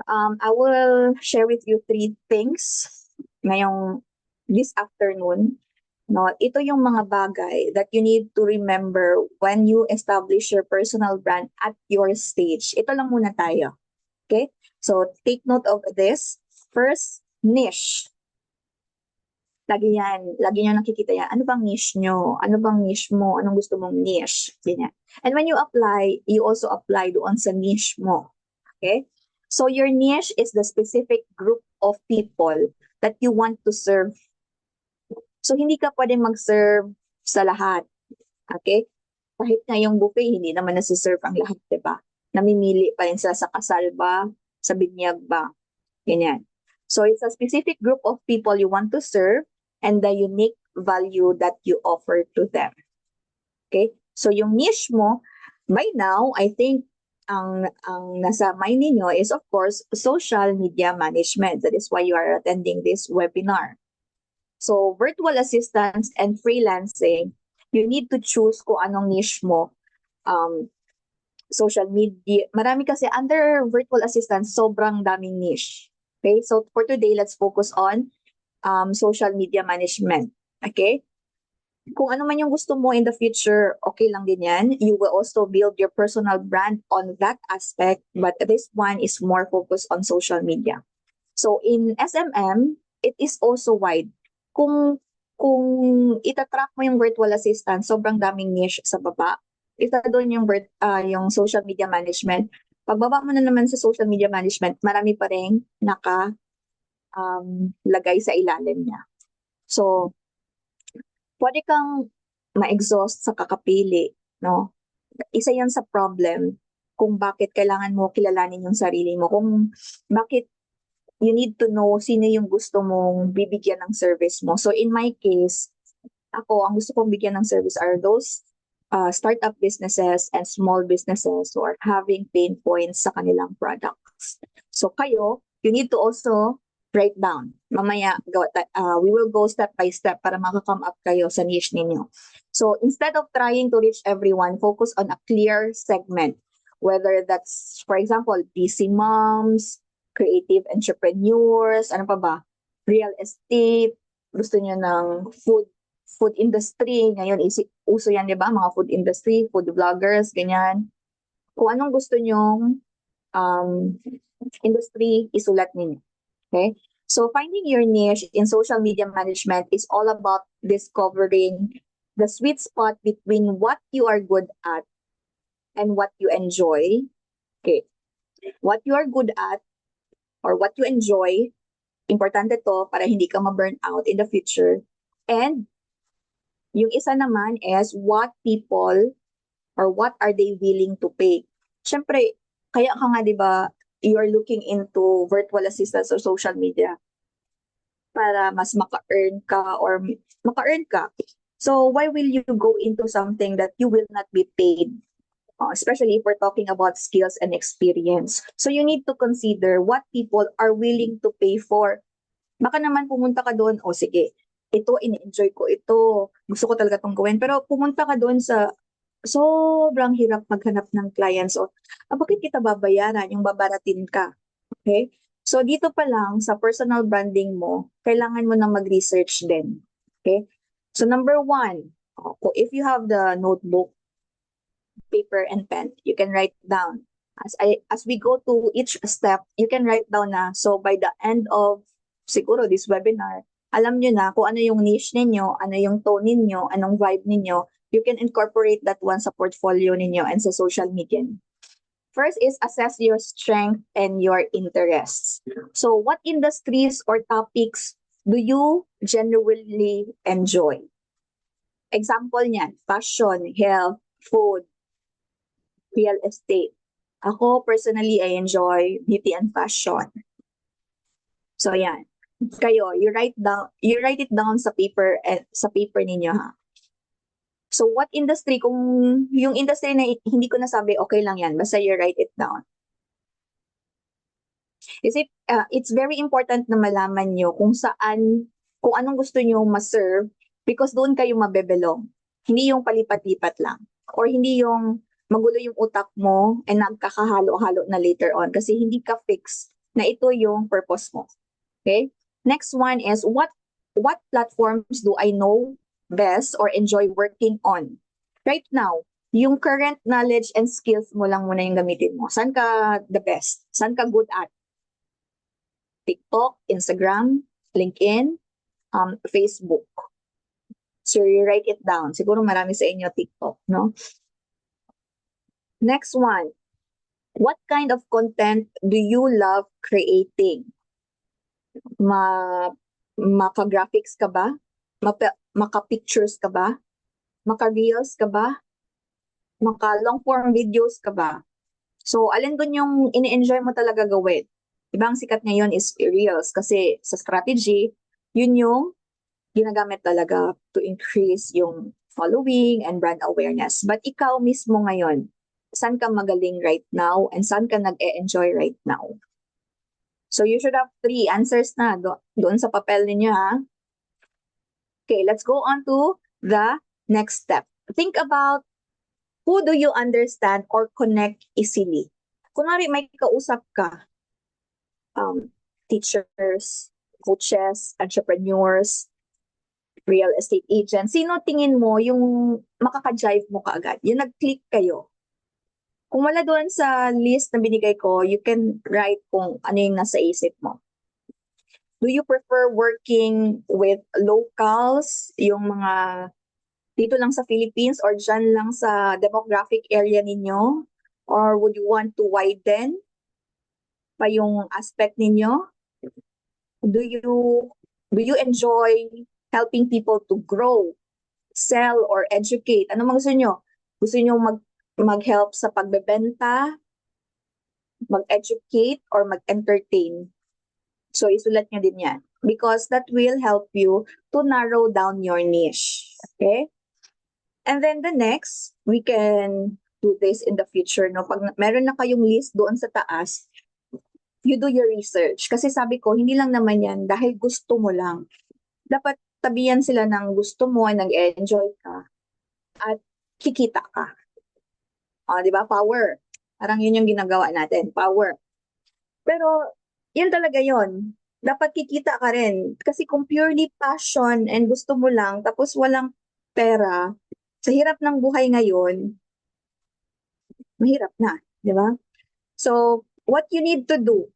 I will share with you 3 things this afternoon. No, ito yung mga bagay that you need to remember when you establish your personal brand at your stage. Ito lang muna tayo. Okay? So, take note of this. First, niche. Lagi nyo nakikita yan. Ano bang niche nyo? Ano bang niche mo? Anong gusto mong niche? Ganyan. And when you apply, you also apply doon sa niche mo. Okay? So, your niche is the specific group of people that you want to serve. So, hindi ka pwedeng mag-serve sa lahat. Okay? Kahit nga yung buffet, hindi naman nasiserve ang lahat, diba? Namimili pa rin sila sa kasal ba, sa binyag ba. Ganyan. So, it's a specific group of people you want to serve and the unique value that you offer to them. Okay? So, yung niche mo, by now, I think ang nasa mind ninyo is of course social media management. That is why you are attending this webinar. So virtual assistants and freelancing, you need to choose kung anong niche mo. Social media, marami kasi under virtual assistants, sobrang daming niche. Okay, so for today, let's focus on social media management. Okay? Kung ano man yung gusto mo in the future, okay lang din yan. You will also build your personal brand on that aspect, but this one is more focused on social media. So in SMM, it is also wide. Kung itatrack mo yung virtual assistant, sobrang daming niche sa baba. Isa doon yung social media management. Pagbaba mo na naman sa social media management, marami pa rin lagay sa ilalim niya. So, pwede kang ma-exhaust sa kakapili, no? Isa yan sa problem kung bakit kailangan mo kilalanin yung sarili mo, kung bakit you need to know sino yung gusto mong bibigyan ng service mo. So in my case, ako, ang gusto kong bigyan ng service are those startup businesses and small businesses who are having pain points sa kanilang products. So kayo, you need to also write down. Mamaya, we will go step by step para maka-come up kayo sa niche ninyo. So instead of trying to reach everyone, focus on a clear segment. Whether that's, for example, busy moms, creative entrepreneurs, ano pa ba? Real estate, gusto niyo ng food industry. Ngayon, uso yan, di ba? Mga food industry, food vloggers, ganyan. Kung anong gusto nyong industry, isulat ninyo. Okay? So finding your niche in social media management is all about discovering the sweet spot between what you are good at and what you enjoy. Okay. What you are good at or what you enjoy, importante to para hindi ka ma-burn out in the future. And yung isa naman is what people or what are they willing to pay. Siyempre, kaya ka nga, di ba, you are looking into virtual assistants or social media para mas maka-earn ka. So why will you go into something that you will not be paid? Especially if we're talking about skills and experience. So you need to consider what people are willing to pay for. Baka naman pumunta ka doon, sige, ito, in-enjoy ko ito, gusto ko talaga itong gawin. Pero pumunta ka doon sa sobrang hirap maghanap ng clients. So, bakit kita babayaran? Yung babaratin ka. Okay? So, dito pa lang, sa personal branding mo, kailangan mo na mag-research din. Okay? So, number one, if you have the notebook, paper and pen, you can write down. As we go to each step, you can write down na. So, by the end of, siguro, this webinar, alam nyo na kung ano yung niche ninyo, ano yung tone ninyo, anong vibe ninyo, you can incorporate that one sa portfolio ninyo and sa social media. First is assess your strength and your interests. So what industries or topics do you genuinely enjoy? Example niyan, fashion, health, food, real estate. Ako, personally, I enjoy beauty and fashion. So yan. Kayo, you write it down sa paper ninyo, ha. So what industry, kung yung industry na hindi ko nasabi, okay lang yan, basta you write it down. Kasi it's very important na malaman nyo kung anong gusto nyo ma-serve, because doon kayo mabebelong. Hindi yung palipat-lipat lang. Or hindi yung magulo yung utak mo and nagkakahalo-halo na later on kasi hindi ka fix na ito yung purpose mo. Okay? Next one is what platforms do I know best or enjoy working on? Right now, yung current knowledge and skills mo lang muna yung gamitin mo. Saan ka the best? Saan ka good at? TikTok, Instagram, LinkedIn, Facebook. So you write it down. Siguro marami sa inyo TikTok, no? Next one. What kind of content do you love creating? Maka-graphics ka ba? Maka-pictures ka ba? Maka-reels ka ba? Maka-long-form videos ka ba? So, alin dun yung ini-enjoy mo talaga gawin? Diba ang sikat ngayon is reels kasi sa strategy, yun yung ginagamit talaga to increase yung following and brand awareness. But ikaw mismo ngayon, saan ka magaling right now and saan ka nag-e-enjoy right now. So you should have 3 answers na doon sa papel ninyo, ha? Okay, let's go on to the next step. Think about who do you understand or connect easily. Kunwari may kausap ka, teachers, coaches, entrepreneurs, real estate agents. Sino tingin mo yung makaka-jive mo kaagad? Yung nag-click kayo. Kung wala doon sa list na binigay ko, you can write kung ano yung nasa isip mo. Do you prefer working with locals, yung mga dito lang sa Philippines or dyan lang sa demographic area ninyo? Or would you want to widen pa yung aspect ninyo? Do you enjoy helping people to grow, sell, or educate? Ano mga gusto nyo? Gusto nyo mag-help sa pagbebenta, mag-educate, or mag-entertain? So, isulat nyo din yan. Because that will help you to narrow down your niche. Okay? And then the next, we can do this in the future. No? Pag meron na kayong list doon sa taas, you do your research. Kasi sabi ko, hindi lang naman yan dahil gusto mo lang. Dapat tabihan sila ng gusto mo, nag-enjoy ka, at kikita ka. Di ba? Power. Parang yun yung ginagawa natin. Power. Pero, yun talaga yun. Dapat kikita ka rin. Kasi kung purely passion and gusto mo lang, tapos walang pera, sa hirap ng buhay ngayon, mahirap na. Di ba? So, what you need to do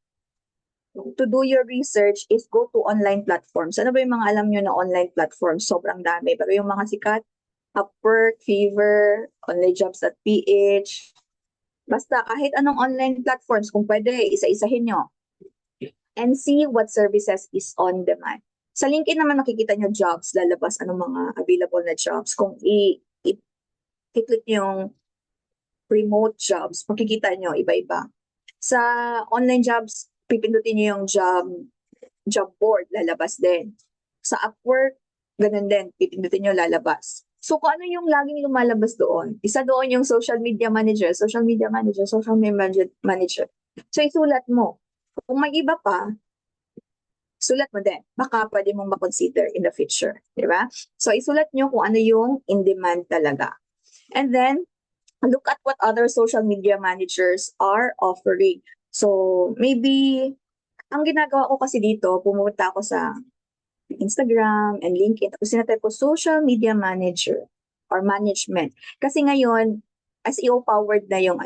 your research is go to online platforms. Ano ba yung mga alam nyo na online platforms? Sobrang dami. Pero yung mga sikat, Upwork, Fiverr, onlyjobs.ph, basta kahit anong online platforms, kung pwede, isa-isahin nyo. And see what services is on demand. Sa LinkedIn naman makikita nyo jobs, lalabas anong mga available na jobs. Kung i-click nyo yung remote jobs, makikita nyo iba-iba. Sa online jobs, pipindutin nyo yung job board, lalabas din. Sa Upwork, ganun din, pipindutin nyo, lalabas. So, kung ano yung laging lumalabas doon, isa doon yung social media manager. So, isulat mo. Kung may iba pa, sulat mo din. Baka pwede mong makonsider in the future. Diba? So, isulat nyo kung ano yung in-demand talaga. And then, look at what other social media managers are offering. So, maybe, ang ginagawa ko kasi dito, pumunta ako sa Instagram and LinkedIn, tapos sinatype ko social media manager or management. Kasi ngayon, SEO-powered na yung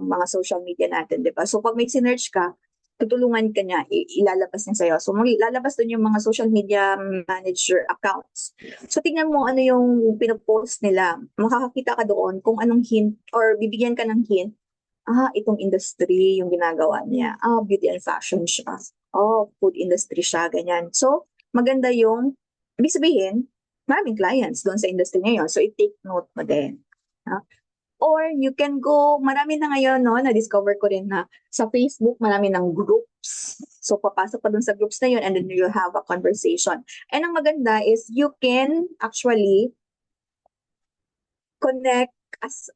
mga social media natin, di ba? So, pag may sinerch ka, tutulungan ka niya, ilalabas niya sa'yo. So, lalabas doon yung mga social media manager accounts. So, tingnan mo ano yung pinopost nila. Makakakita ka doon kung anong hint or bibigyan ka ng hint. Itong industry yung ginagawa niya. Beauty and fashion siya. Food industry siya, ganyan. So, maganda yung, ibig sabihin, maraming clients doon sa industry ngayon. So, i-take note mo din. Or you can go, marami na ngayon, no, na-discover ko rin na sa Facebook, marami ng groups. So, papasok pa dun sa groups na yun and then you'll have a conversation. And ang maganda is you can actually connect as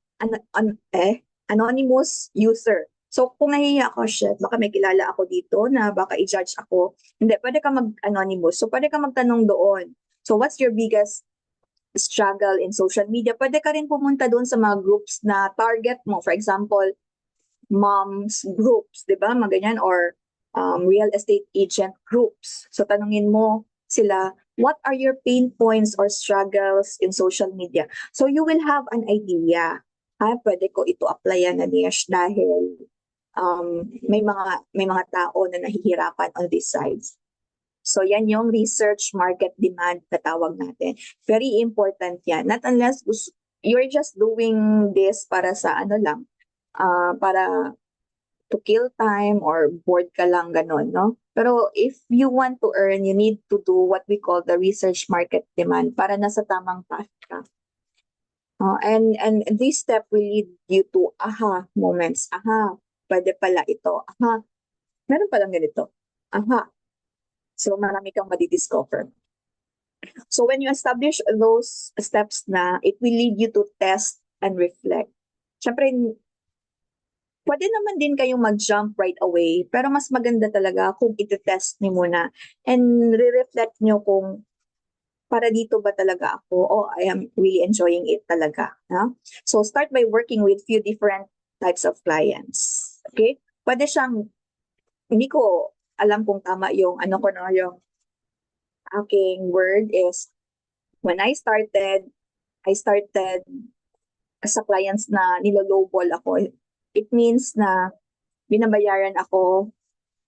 anonymous user. So, kung nahihiya ako, shit, baka may kilala ako dito na baka i-judge ako. Hindi, pwede ka mag-anonymous. So, pwede ka magtanong doon. So, what's your biggest struggle in social media? Pwede ka rin pumunta doon sa mga groups na target mo. For example, moms groups, di ba? Mga ganyan. Or real estate agent groups. So, tanungin mo sila, what are your pain points or struggles in social media? So, you will have an idea. Pwede ko ito applyan na niche dahil may mga tao na nahihirapan on these sides. So, yan yung research market demand na tawag natin. Very important yan. Not unless you're just doing this para sa para to kill time or bored ka lang, ganon, no? Pero if you want to earn, you need to do what we call the research market demand para nasa tamang path ka. And this step will lead you to aha moments. Pwede pala ito. Meron palang ganito. So, marami kang madidiscover. So, when you establish those steps na, it will lead you to test and reflect. Siyempre, pwede naman din kayong mag-jump right away, pero mas maganda talaga kung iti-test niyo muna and re-reflect niyo kung para dito ba talaga ako o I am really enjoying it talaga. No? So start by working with few different types of clients. Okay? Pwede siyang, hindi ko alam kung tama yung ano ko no, yung aking word is when I started sa clients na nilolowball ako. It means na binabayaran ako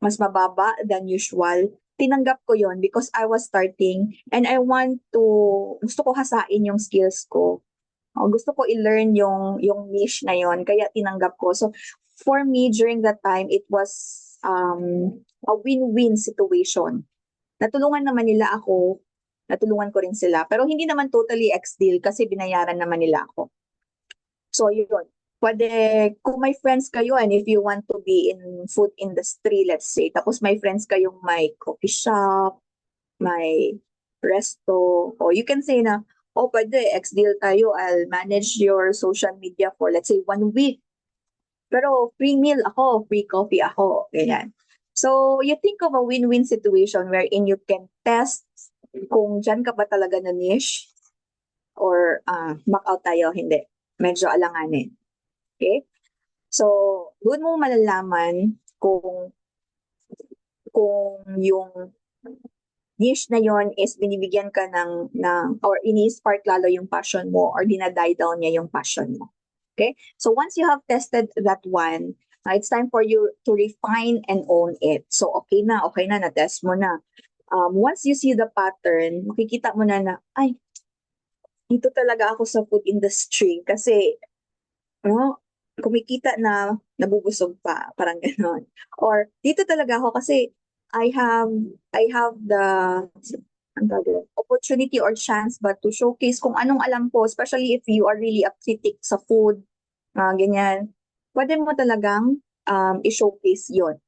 mas mababa than usual. Tinanggap ko yon because I was starting and gusto ko hasain yung skills ko. Gusto ko i-learn yung niche na yon kaya tinanggap ko. So for me during that time it was a win-win situation. Natulungan naman nila ako, natulungan ko rin sila. Pero hindi naman totally ex-deal kasi binayaran naman nila ako. So yun, pwede, kung may friends kayo and if you want to be in food industry, let's say, tapos may friends kayong may coffee shop, may resto, o you can say na, oh, pwede, ex-deal tayo, I'll manage your social media for, let's say, 1 week. Pero free meal ako, free coffee ako, ganyan. So, you think of a win-win situation wherein you can test kung dyan ka ba talaga na niche or back out tayo, hindi. Medyo alanganin. Okay? So, doon mo malalaman kung yung niche na yon is binibigyan ka or ini-spark lalo yung passion mo or dinadie down niya yung passion mo. Okay? So, once you have tested that one, it's time for you to refine and own it. So, okay na, na-test mo na. Once you see the pattern, makikita mo na, ay, dito talaga ako sa food industry kasi, kumikita na nabubusog pa, parang gano'n. Or, dito talaga ako kasi I have the opportunity or chance ba to showcase kung anong alam ko, especially if you are really a critic sa food, ganyan. Pwede mo talagang i-showcase yon.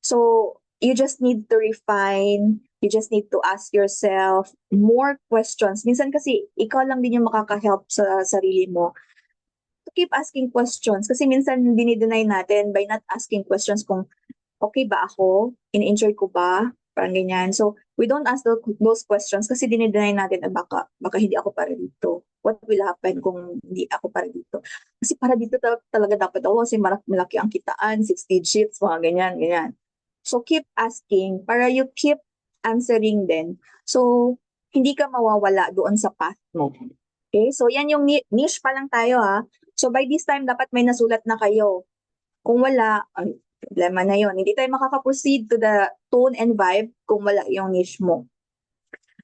So, you just need to refine, you just need to ask yourself more questions. Minsan kasi, ikaw lang din yung makaka-help sa sarili mo to keep asking questions. Kasi minsan, dinideny natin by not asking questions kung okay ba ako? In-enjoy ko ba? Parang ganyan. So, we don't ask those questions kasi dinideny natin na baka hindi ako para dito. What will happen kung hindi ako para dito? Kasi para dito talaga dapat ako kasi malaki ang kitaan, 6 digits, mga ganyan. So, keep asking para you keep answering din. So, hindi ka mawawala doon sa path mo. Okay? So, yan yung niche pa lang tayo ha. So, by this time, dapat may nasulat na kayo. Kung wala, problema na yon. Hindi tayo makaka-proceed to the tone and vibe kung wala yung niche mo.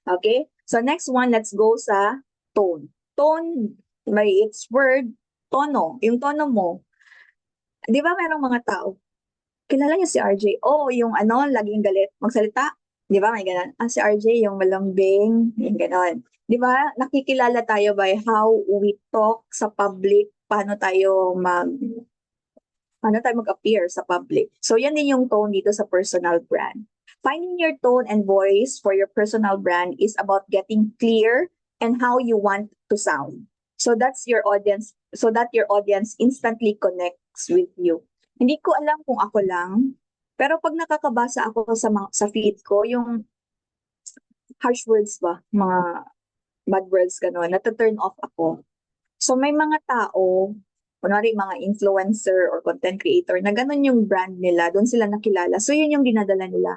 Okay? So, next one, let's go sa tone. Tone, by its word, tono. Yung tono mo. Di ba merong mga tao? Kilala niyo si RJ? Oh, yung laging galit, magsalita. Di ba may ganun? Si RJ, yung malambing, yung ganun. Di ba, nakikilala tayo by how we talk sa public, paano tayo mag-appear sa public. So, yan din yung tone dito sa personal brand. Finding your tone and voice for your personal brand is about getting clear and how you want to sound. So, that's your audience, so that your audience instantly connects with you. Hindi ko alam kung ako lang, pero pag nakakabasa ako sa feed ko, yung harsh words ba, mga bad words gano'n, nata-turn off ako. So may mga tao, kunwari mga influencer or content creator, na gano'n yung brand nila, doon sila nakilala. So yun yung dinadala nila.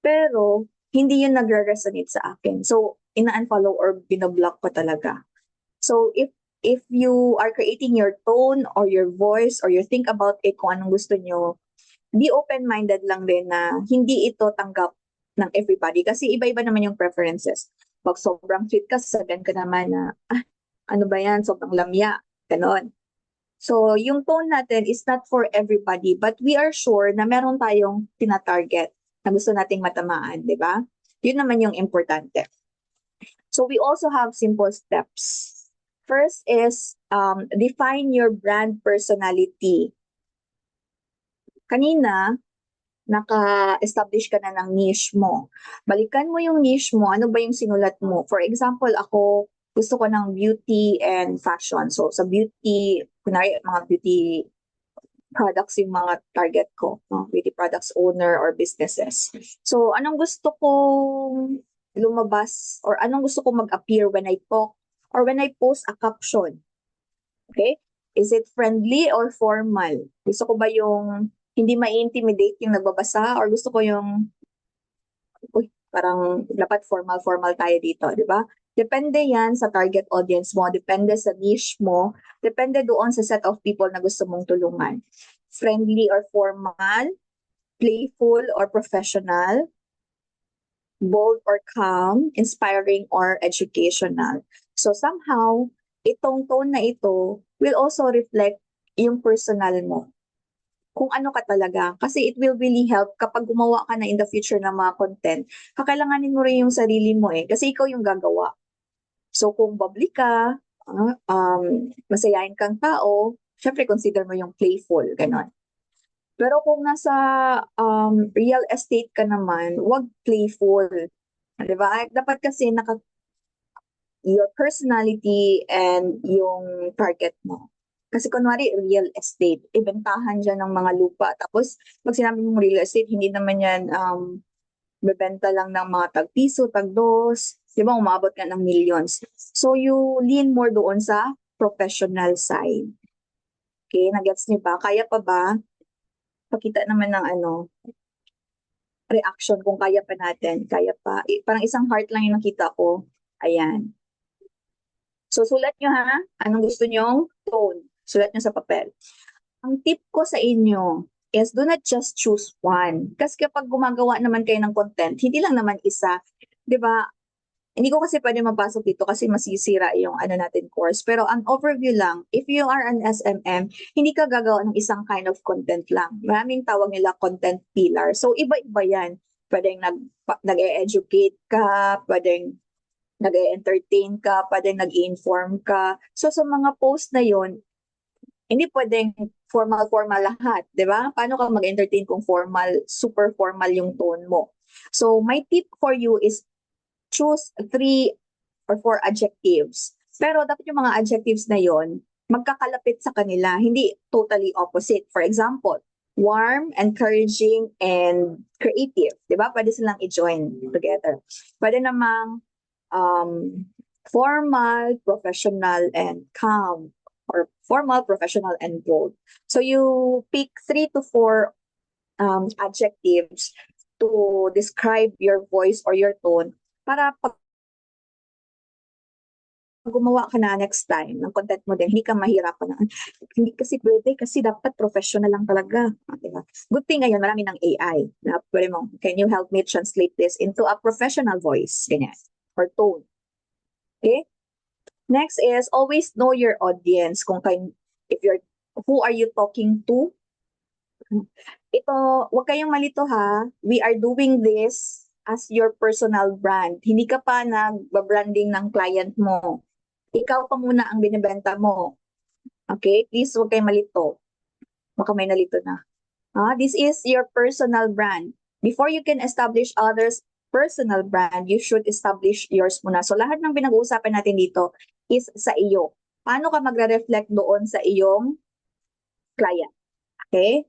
Pero hindi yun nagre-resonate sa akin. So ina-unfollow or binablock ko talaga. So if you are creating your tone or your voice or you think about it kung anong gusto nyo, be open-minded lang din na hindi ito tanggap ng everybody kasi iba-iba naman yung preferences. Pag sobrang sweet ka, sasabihan ka naman na, ano ba yan, sobrang lamya, ganon. So, yung tone natin is not for everybody, but we are sure na meron tayong tina-target na gusto nating matamaan, di ba? Yun naman yung importante. So, we also have simple steps. First is define your brand personality. Kanina, naka-establish ka na ng niche mo. Balikan mo yung niche mo, ano ba yung sinulat mo? For example, ako, gusto ko ng beauty and fashion. So, sa beauty, kunwari, mga beauty products yung mga target ko, no? Beauty products owner or businesses. So, anong gusto kong lumabas or anong gusto kong mag-appear when I talk or when I post a caption? Okay? Is it friendly or formal? Gusto ko ba yung hindi ma-intimidate yung nagbabasa or gusto ko yung parang dapat formal tayo dito, di ba? Depende yan sa target audience mo, depende sa niche mo, depende doon sa set of people na gusto mong tulungan. Friendly or formal, playful or professional, bold or calm, inspiring or educational. So somehow, itong tone na ito will also reflect yung personal mo. Kung ano ka talaga. Kasi it will really help kapag gumawa ka na in the future ng mga content, kakailanganin mo rin yung sarili mo kasi ikaw yung gagawa. So kung bubbly ka, masayahin kang tao, syempre consider mo yung playful, ganon. Pero kung nasa real estate ka naman, wag playful. Diba? Dapat kasi your personality and yung target mo. Kasi kunwari, real estate, ibentahan dyan ng mga lupa. Tapos, pag sinabi mong real estate, hindi naman yan bebenta lang ng mga tag-piso, tag-dos. Di ba, umabot ka ng millions. So, you lean more doon sa professional side. Okay, nagets niyo ba? Kaya pa ba? Pakita naman ng reaction kung kaya pa natin. Kaya pa. Parang isang heart lang yung nakita ko. Ayan. So, sulat nyo ha. Anong gusto nyong tone? Sulat nyo sa papel. Ang tip ko sa inyo is do not just choose one. Kasi kapag gumagawa naman kayo ng content, hindi lang naman isa. 'Di ba? Hindi ko kasi pwede mapasok dito kasi masisira yung natin course. Pero ang overview lang, if you are an SMM, hindi ka gagawa ng isang kind of content lang. Maraming tawag nila content pillar. So, iba-iba yan. Pwedeng nag-e-educate ka, pwedeng nag-e-entertain ka, pwedeng nag-i-inform ka. So, sa mga post na yon, hindi pwedeng formal lahat, di ba? Paano ka mag-entertain kung formal, super formal yung tone mo? So, my tip for you is choose 3 or 4 adjectives. Pero dapat yung mga adjectives na yon magkakalapit sa kanila, hindi totally opposite. For example, warm, encouraging, and creative. Di ba? Pwede silang i-join together. Pwede namang formal, professional, and calm, or formal, professional, and bold. So you pick 3 to 4 adjectives to describe your voice or your tone para pag gumawa ka na next time ng content mo din, hindi ka mahirapan na. Hindi kasi pwede, kasi dapat professional lang talaga. Diba? Good thing ngayon, marami ng AI. Na pwede mo, can you help me translate this into a professional voice? Ganyan. Or tone. Okay? Next is always know your audience. Who are you talking to? Ito, wag kayong malito ha. We are doing this as your personal brand. Hindi ka pa nag-branding ng client mo. Ikaw pa muna ang binibenta mo. Okay? Please, wag kayong malito. Baka may nalito na. This is your personal brand. Before you can establish others' personal brand, you should establish yours muna. So lahat ng pinag-uusapan natin dito is sa iyo. Paano ka magre-reflect doon sa iyong client? Okay?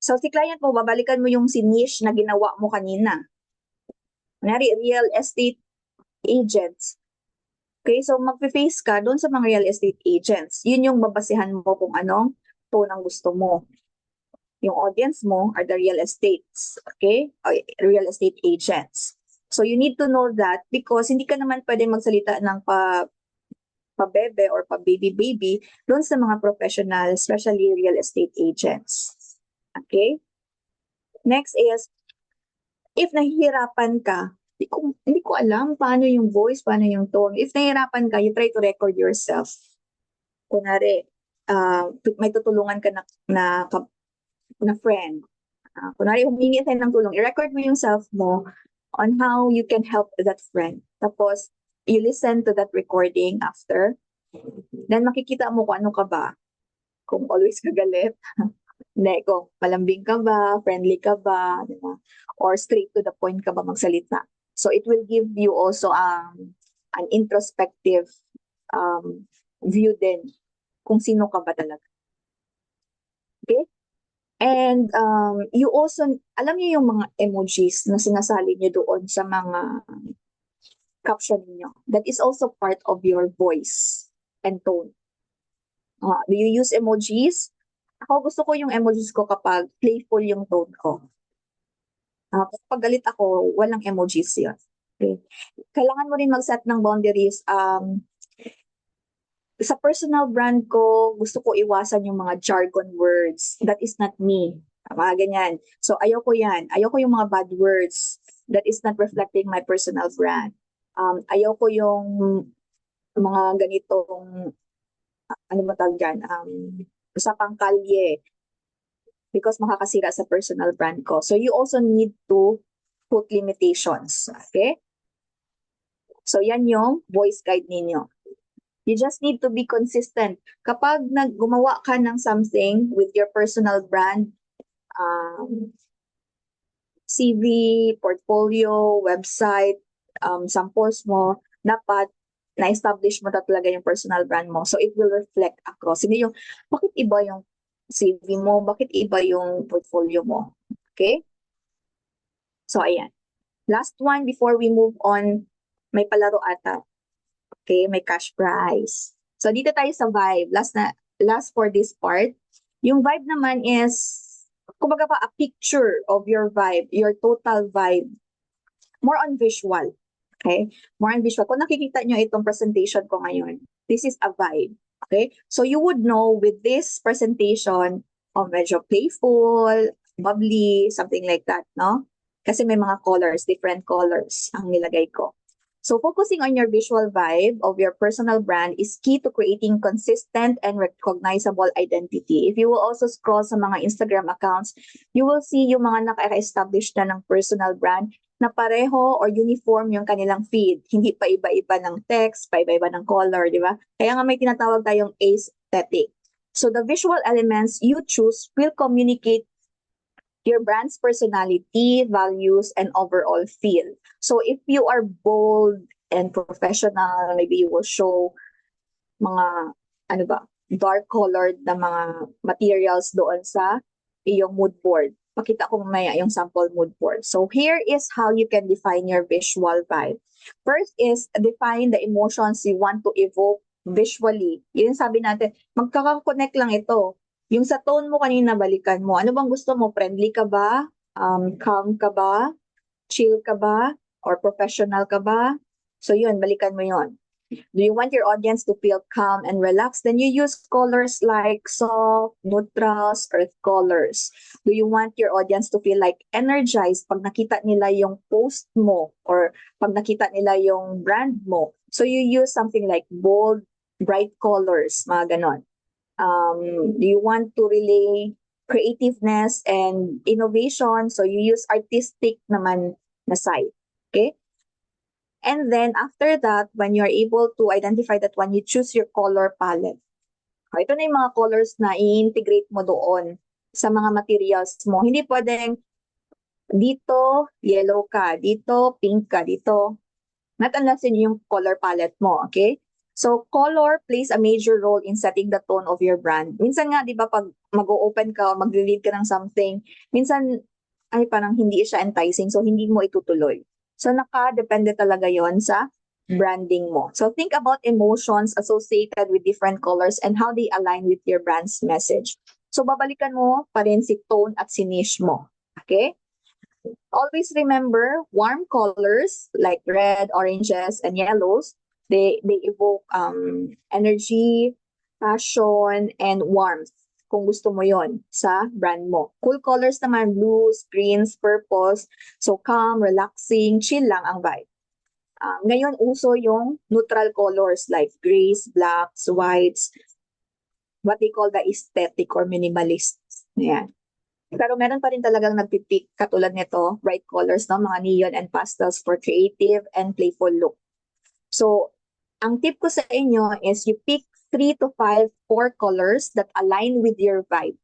So si client mo, babalikan mo yung niche na ginawa mo kanina. Kunyari, real estate agents. Okay, so mag-face ka doon sa mga real estate agents. Yun yung babasehan mo kung anong tone ang gusto mo. Yung audience mo are the real estates. Okay? Real estate agents. So you need to know that because hindi ka naman pwede magsalita ng pa-bebe or pa-baby doon sa mga professional, especially real estate agents. Okay? Next is, if nahihirapan ka, hindi ko alam paano yung voice, paano yung tone. If nahihirapan ka, you try to record yourself. Kunwari, may tutulungan ka na friend. Kunwari, humingi tayo ng tulong. I-record mo yung self mo on how you can help that friend. Tapos, you listen to that recording after. Then, makikita mo kung ano ka ba. Kung always ka galit. Hindi, kung malambing ka ba, friendly ka ba, diba? Or straight to the point ka ba magsalita. So, it will give you also an introspective view din kung sino ka ba talaga. Okay? And you also, alam niyo yung mga emojis na sinasali niyo doon sa mga caption niyo. That is also part of your voice and tone. Do you use emojis? Ako gusto ko yung emojis ko kapag playful yung tone ko. Pag galit ako, walang emojis yun. Okay. Kailangan mo rin mag-set ng boundaries. Sa personal brand ko, gusto ko iwasan yung mga jargon words. That is not me. Mga ganyan. So, ayoko yan. Ayoko yung mga bad words. That is not reflecting my personal brand. Ayoko yung mga ganitong, ano ba tawag dyan? Usapang kalye. Because makakasira sa personal brand ko. So, you also need to put limitations. Okay? So, yan yung voice guide ninyo. You just need to be consistent. Kapag gumawa ka ng something with your personal brand, CV, portfolio, website, samples mo, dapat na-establish mo talaga yung personal brand mo. So, it will reflect across. Hindi yung, bakit iba yung CV mo? Bakit iba yung portfolio mo? Okay? So, ayan. Last one before we move on, may palaro ata. Okay, may cash prize. So, dito tayo sa vibe. Last for this part. Yung vibe naman is, kumbaga pa, a picture of your vibe, your total vibe. More on visual. Okay? More on visual. Kung nakikita nyo itong presentation ko ngayon, this is a vibe. Okay? So, you would know with this presentation, medyo playful, bubbly, something like that, no? Kasi may mga colors, different colors ang nilagay ko. So, focusing on your visual vibe of your personal brand is key to creating consistent and recognizable identity. If you will also scroll sa mga Instagram accounts, you will see yung mga naka-establish na ng personal brand na pareho or uniform yung kanilang feed. Hindi pa iba-iba ng text, pa iba-iba ng color, di ba? Kaya nga may tinatawag tayong aesthetic. So, the visual elements you choose will communicate your brand's personality, values, and overall feel. So if you are bold and professional, maybe you will show mga, dark colored na mga materials doon sa iyong mood board. Pakita ko mamaya yung sample mood board. So here is how you can define your visual vibe. First is define the emotions you want to evoke visually. Yun sabi natin, magkaka-connect lang ito. Yung sa tone mo kanina, balikan mo. Ano bang gusto mo? Friendly ka ba? Calm ka ba? Chill ka ba? Or professional ka ba? So yun, balikan mo yun. Do you want your audience to feel calm and relaxed? Then you use colors like soft, neutrals, earth colors. Do you want your audience to feel like energized pag nakita nila yung post mo or pag nakita nila yung brand mo? So you use something like bold, bright colors, mga ganon. Do you want to relay creativeness and innovation? So you use artistic naman na side. Okay? And then after that, when you're able to identify that one, you choose your color palette. Ito na yung mga colors na i-integrate mo doon sa mga materials mo. Hindi pwedeng dito, yellow ka, dito, pink ka, dito. Not unless yun yung color palette mo, okay? So, color plays a major role in setting the tone of your brand. Minsan nga, di ba, pag mag-o-open ka, mag-lead ka ng something, minsan, ay parang hindi siya enticing, so hindi mo itutuloy. So, naka-depende talaga yon sa branding mo. So, think about emotions associated with different colors and how they align with your brand's message. So, babalikan mo pa rin si tone at si niche mo. Okay? Always remember, warm colors like red, oranges, and yellows, they evoke energy, passion, and warmth kung gusto mo yon sa brand mo. Cool colors naman, blues, greens, purples. So calm, relaxing, chill lang ang vibe. Ngayon, uso yung neutral colors like grays, blacks, whites, what they call the aesthetic or minimalist. Ayan. Pero meron pa rin talagang nagpipick katulad nito, bright colors, no? Mga neon and pastels for creative and playful look. So, ang tip ko sa inyo is you pick 3 to 5 core colors that align with your vibe.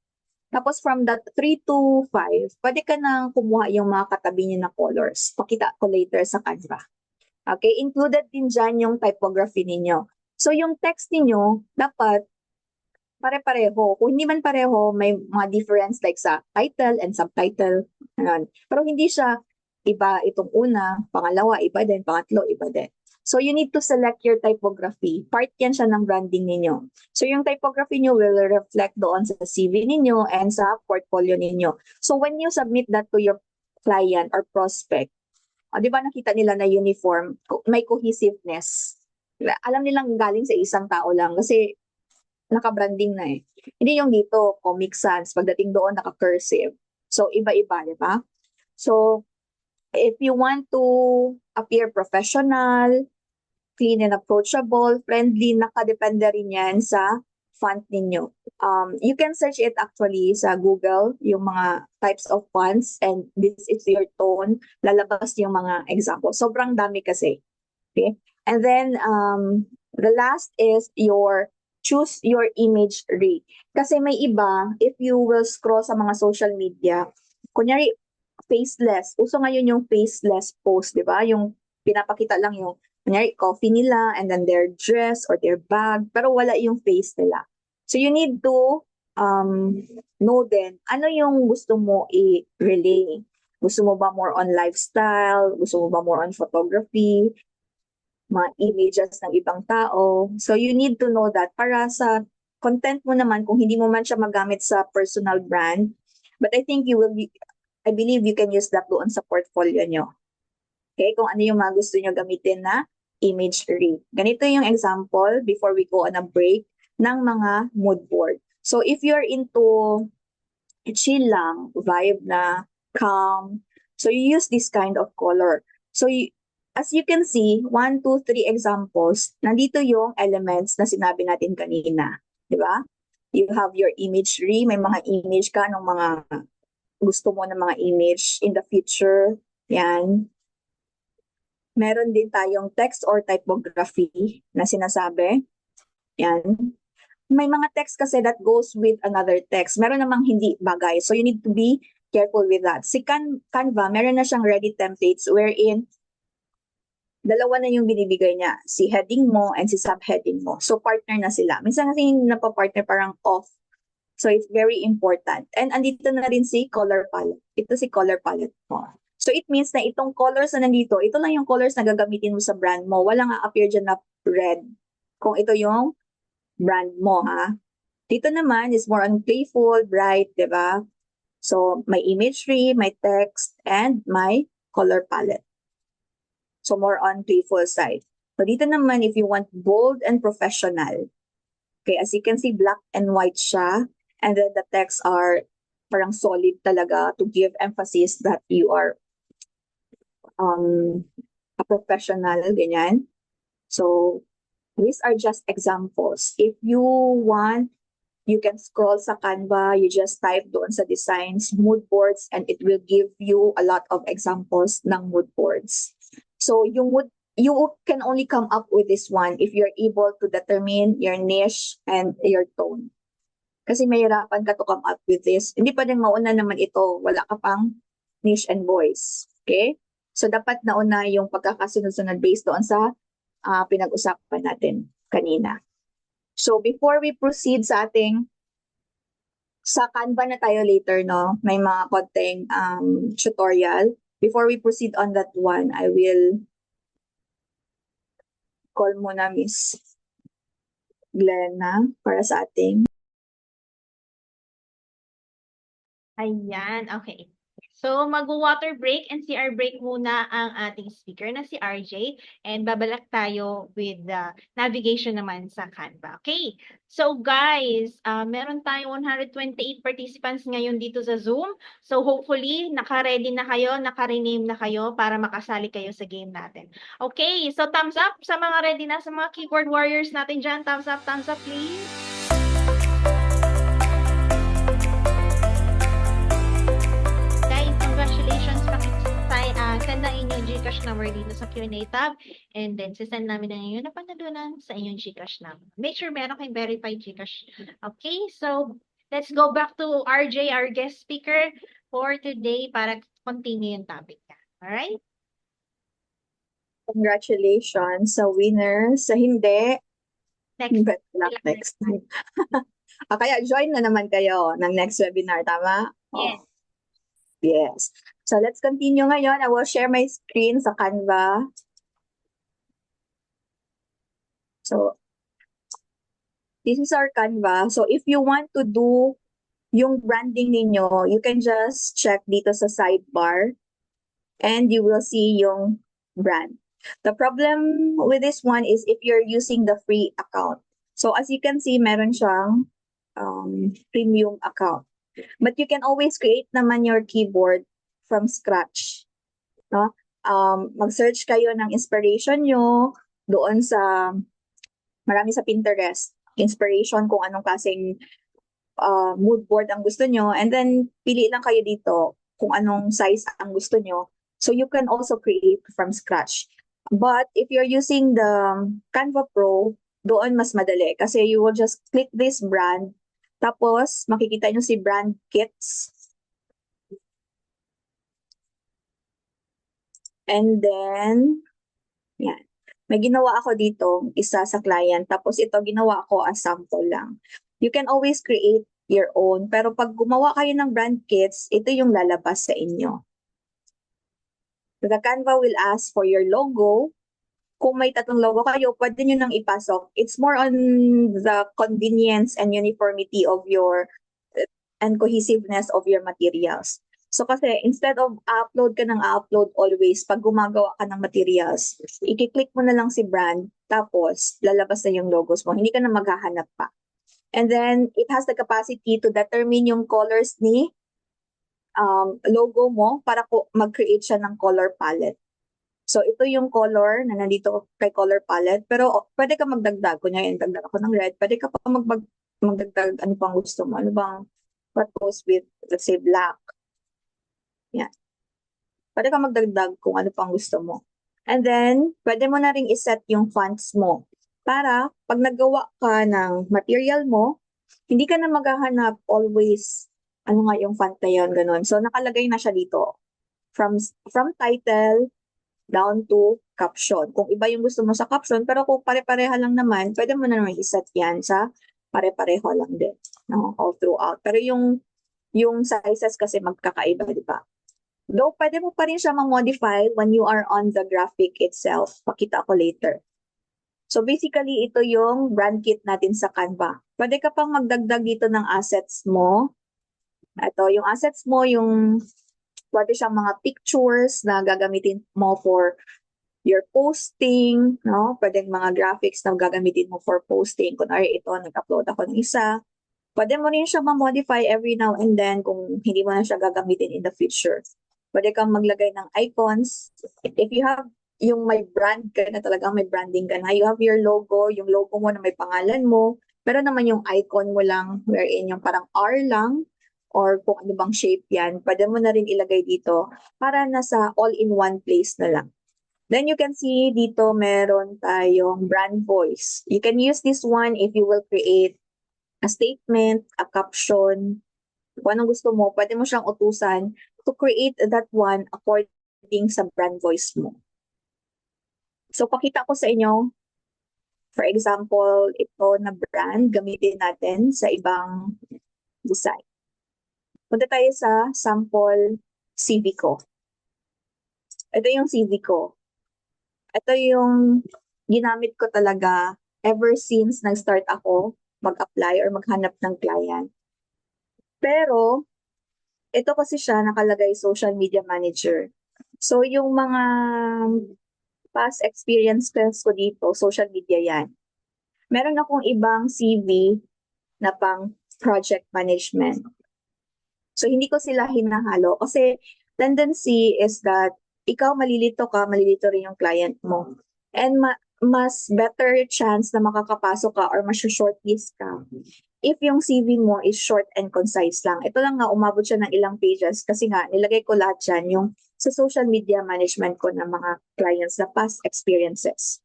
Tapos from that 3 to 5, pwede ka nang kumuha yung mga katabi niyo na colors. Pakita ko later sa Canva. Okay, included din dyan yung typography ninyo. So, yung text ninyo, dapat pare-pareho. Kung hindi man pareho, may mga difference like sa title and subtitle. Ganun. Pero hindi siya iba itong una, pangalawa, iba din, pangatlo, iba din. So you need to select your typography. Part yan siya ng branding ninyo. So yung typography nyo will reflect doon sa CV ninyo and sa portfolio ninyo. So when you submit that to your client or prospect, di ba nakita nila na uniform, may cohesiveness. Alam nilang galing sa isang tao lang kasi naka-branding na eh. Hindi yung dito, Comic Sans, pagdating doon naka-cursive. So iba-iba, di ba? So if you want to appear professional, clean and approachable, friendly, nakadepende rin yan sa font ninyo. You can search it actually sa Google, yung mga types of fonts, and this is your tone, lalabas yung mga examples. Sobrang dami kasi. Okay? And then, the last is choose your image rate. Kasi may iba, if you will scroll sa mga social media, kunyari, faceless. Uso ngayon yung faceless post, di ba? Yung pinapakita lang yung kunyari, coffee nila, and then their dress or their bag, pero wala yung face nila. So you need to know then, ano yung gusto mo i-relay? Gusto mo ba more on lifestyle? Gusto mo ba more on photography? Mga images ng ibang tao. So you need to know that para sa content mo naman, kung hindi mo man siya magamit sa personal brand, but I think I believe you can use that doon sa portfolio nyo. Okay, kung ano yung mga gusto nyo gamitin na image rate. Ganito yung example before we go on a break ng mga mood board. So if you're into chill lang, vibe na, calm, so you use this kind of color. So as you can see, 1, 2, 3 examples, nandito yung elements na sinabi natin kanina. Di ba? You have your imagery, may mga image ka ng mga gusto mo ng mga image in the future. Yan. Meron din tayong text or typography na sinasabi. Yan. May mga text kasi that goes with another text. Meron namang hindi bagay. So you need to be careful with that. Si Canva, meron na siyang ready templates wherein dalawa na yung binibigay niya. Si heading mo and si subheading mo. So partner na sila. Minsan kasi yung napapartner parang off. So it's very important. And andito na rin si color palette. Ito si color palette mo. So it means na itong colors na nandito, ito lang yung colors na gagamitin mo sa brand mo. Walang appear dyan na red. Kung ito yung brand mo, ha? Dito naman is more on playful, bright, di ba? So may imagery, may text, and may color palette. So more on playful side. So dito naman, if you want bold and professional, okay, as you can see, black and white siya. And then the texts are parang solid talaga to give emphasis that you are a professional, ganyan. So these are just examples. If you want, you can scroll sa Canva, you just type doon sa designs, mood boards, and it will give you a lot of examples ng mood boards. So you can only come up with this one if you're able to determine your niche and your tone. Kasi mahirapan ka to come up with this. Hindi pa din mauna naman ito, wala ka pang niche and voice. Okay? So dapat nauna yung pagkakasunod-sunod based doon sa pinag-usapan natin kanina. So before we proceed sa Canva na tayo later, no? May mga konting tutorial. Before we proceed on that one, I will call muna Miss Glenna para sa ating. Ayan, okay. So, mag-water break and CR break muna ang ating speaker na si RJ and babalak tayo with the navigation naman sa Canva. Okay, so guys, meron tayong 128 participants ngayon dito sa Zoom. So, hopefully, naka-ready na kayo, naka-rename na kayo para makasali kayo sa game natin. Okay, so thumbs up sa mga ready na, sa mga keyboard warriors natin dyan. Thumbs up please. Send na inyong GCash number dito sa Q&A tab and then send namin na inyong napanalunan sa inyong GCash number. Make sure meron kayong verified GCash. Okay, so let's go back to RJ, our guest speaker for today para continue yung topic niya. Alright? Congratulations sa winner. Sa hindi, Next. but luck next time. Kaya join na naman kayo ng next webinar, tama? Yes. Yes. So let's continue ngayon. I will share my screen sa Canva. So this is our Canva. So if you want to do yung branding ninyo, you can just check dito sa sidebar and you will see yung brand. The problem with this one is if you're using the free account. So as you can see, meron siyang premium account. But you can always create naman your keyboard from scratch. No? Mag-search kayo ng inspiration nyo doon sa, marami sa Pinterest, inspiration kung anong klaseng mood board ang gusto nyo. And then, pili lang kayo dito kung anong size ang gusto nyo. So you can also create from scratch. But if you're using the Canva Pro, doon mas madali. Kasi you will just click this brand. Tapos, makikita nyo si brand kits. And then, yan. May ginawa ako dito, isa sa client. Tapos ito, ginawa ko as sample lang. You can always create your own. Pero pag gumawa kayo ng brand kits, ito yung lalabas sa inyo. The Canva will ask for your logo. Kung may tatlong logo kayo, pwede nyo nang ipasok. It's more on the convenience and uniformity of your and cohesiveness of your materials. So kasi instead of upload ka ng upload always, pag gumagawa ka ng materials, i-click mo na lang si brand, tapos lalabas na yung logos mo. Hindi ka na maghahanap pa. And then, it has the capacity to determine yung colors ni logo mo para mag-create siya ng color palette. So, ito yung color na nandito kay color palette. Pero pwede ka magdagdag. Kunyari, dagdag ako ng red. Pwede ka pa magdagdag ano pang gusto mo. Ano bang what goes with, let's say, black. Yan. Pwede ka magdagdag kung ano pang gusto mo. And then, pwede mo na rin iset yung fonts mo. Para, pag nagawa ka ng material mo, hindi ka na maghahanap always, ano nga yung font na yun, ganun. So, nakalagay na siya dito. From title, down to caption. Kung iba yung gusto mo sa caption, pero kung pare-pareha lang naman, pwede mo na naman iset yan sa pare-pareho lang din. No? All throughout. Pero yung sizes kasi magkakaiba, di ba? Though, pwede mo pa rin siya ma-modify when you are on the graphic itself. Pakita ko later. So, basically, ito yung brand kit natin sa Canva. Pwede ka pang magdagdag dito ng assets mo. Ito, yung assets mo, yung pwede siyang mga pictures na gagamitin mo for your posting, no? Pwede mga graphics na gagamitin mo for posting. Kunwari ito, nag-upload ako ng isa. Pwede mo rin siya ma-modify every now and then kung hindi mo na siya gagamitin in the future. Pwede kang maglagay ng icons. If you have yung may brand ka na talagang may branding ka na, you have your logo, yung logo mo na may pangalan mo, pero naman yung icon mo lang, wherein yung parang R lang, or kung ano bang shape yan, pwede mo na rin ilagay dito para nasa all-in-one place na lang. Then you can see dito meron tayong brand voice. You can use this one if you will create a statement, a caption, kung anong gusto mo, pwede mo siyang utusan to create that one according sa brand voice mo. So pakita ko sa inyo, for example, ito na brand, gamitin natin sa ibang design. Punta tayo sa sample CV ko. Ito yung CV ko. Ito yung ginamit ko talaga ever since nag-start ako mag-apply or maghanap ng client. Pero, ito kasi siya nakalagay social media manager. So, yung mga past experiences ko dito, social media yan. Meron akong ibang CV na pang project management. So, hindi ko sila hinahalo kasi tendency is that ikaw malilito ka, malilito rin yung client mo. And mas better chance na makakapasok ka or mas-shortlist ka if yung CV mo is short and concise lang. Ito lang nga, umabot siya ng ilang pages kasi nga, nilagay ko lahat dyan yung sa social media management ko ng mga clients na past experiences.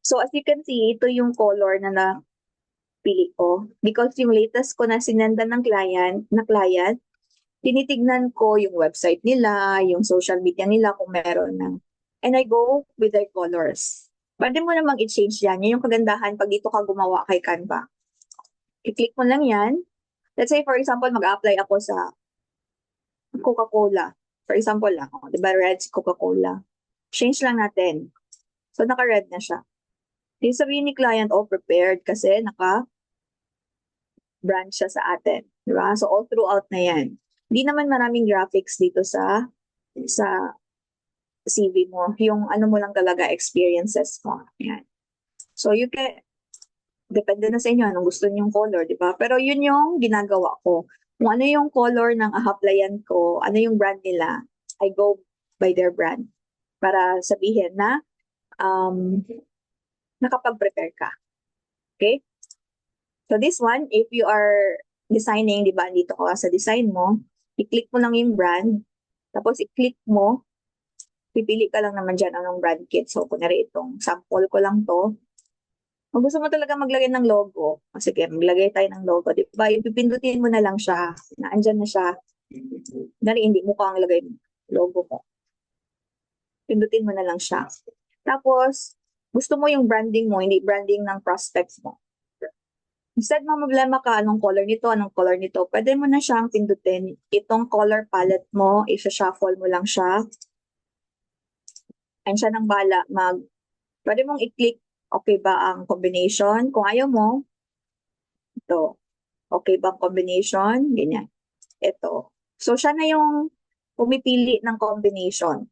So, as you can see, ito yung color na napili ko because yung latest ko na sinendan ng client, tinitignan ko yung website nila, yung social media nila kung meron ng. And I go with their colors. Pwede mo namang i-change yan. Yun yung kagandahan pag dito ka gumawa kay Canva. I-click mo lang yan. Let's say, for example, mag-apply ako sa Coca-Cola. For example lang, di ba red si Coca-Cola. Change lang natin. So, naka-red na siya. Di sabihin ni client, oh, prepared kasi naka-brand siya sa atin. Di ba? So, all throughout na yan. Hindi naman maraming graphics dito sa CV mo. Yung ano mo lang talaga, experiences mo. Yan. So, you can, depende na sa inyo anong gusto niyong color, di ba? Pero yun yung ginagawa ko. Kung ano yung color ng a-applyan ko, ano yung brand nila, I go by their brand. Para sabihin na nakapag-prepare ka. Okay? So this one, if you are designing, di ba, dito ka sa design mo, i-click mo lang yung brand, tapos i-click mo, pipili ka lang naman dyan anong brand kit. So, kunwari itong sample ko lang to. Kung gusto mo talaga maglagay ng logo, sige, maglagay tayo ng logo. Di ba, ipipindutin mo na lang siya. Naandyan na siya. Dari, hindi mo kang lagay logo mo. Pindutin mo na lang siya. Tapos, gusto mo yung branding mo, hindi branding ng prospects mo. Instead mo problema ka, anong color nito, pwede mo na siyang pindutin. Itong color palette mo, isa-shuffle mo lang siya. And siya nang bala, pwede mong i-click, okay ba ang combination? Kung ayaw mo, ito. Okay ba ang combination? Ganyan. Ito. So, siya na yung pumipili ng combination.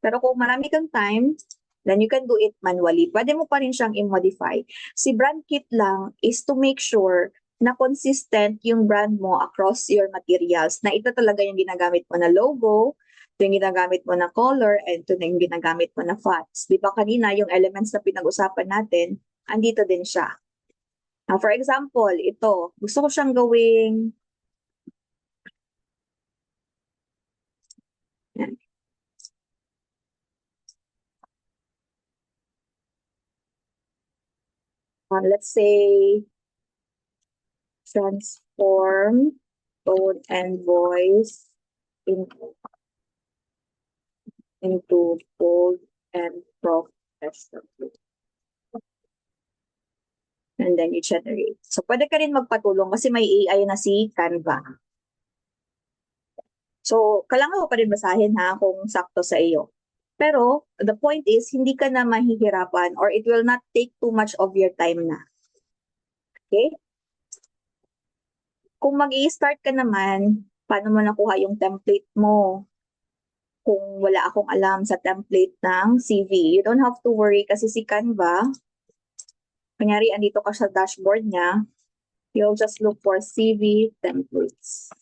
Pero kung marami kang time, then you can do it manually. Pwede mo pa rin siyang i-modify. Si brand kit lang is to make sure na consistent yung brand mo across your materials. Na ito talaga yung ginagamit mo na logo, ito yung ginagamit mo na color, and ito na yung ginagamit mo na fonts. Di ba kanina, yung elements na pinag-usapan natin, andito din siya. Now, for example, ito, gusto ko siyang gawing let's say, transform tone and voice into bold and professional. And then you generate. So, pwede ka rin magpatulong kasi may AI na si Canva. So, kailangan mo pa rin basahin ha kung sakto sa iyo. Pero, the point is, hindi ka na mahihirapan or it will not take too much of your time na. Okay? Kung mag-i-start ka naman, paano mo nakuha yung template mo? Kung wala akong alam sa template ng CV, you don't have to worry kasi si Canva, kunyari andito ka sa dashboard niya, you'll just look for CV templates.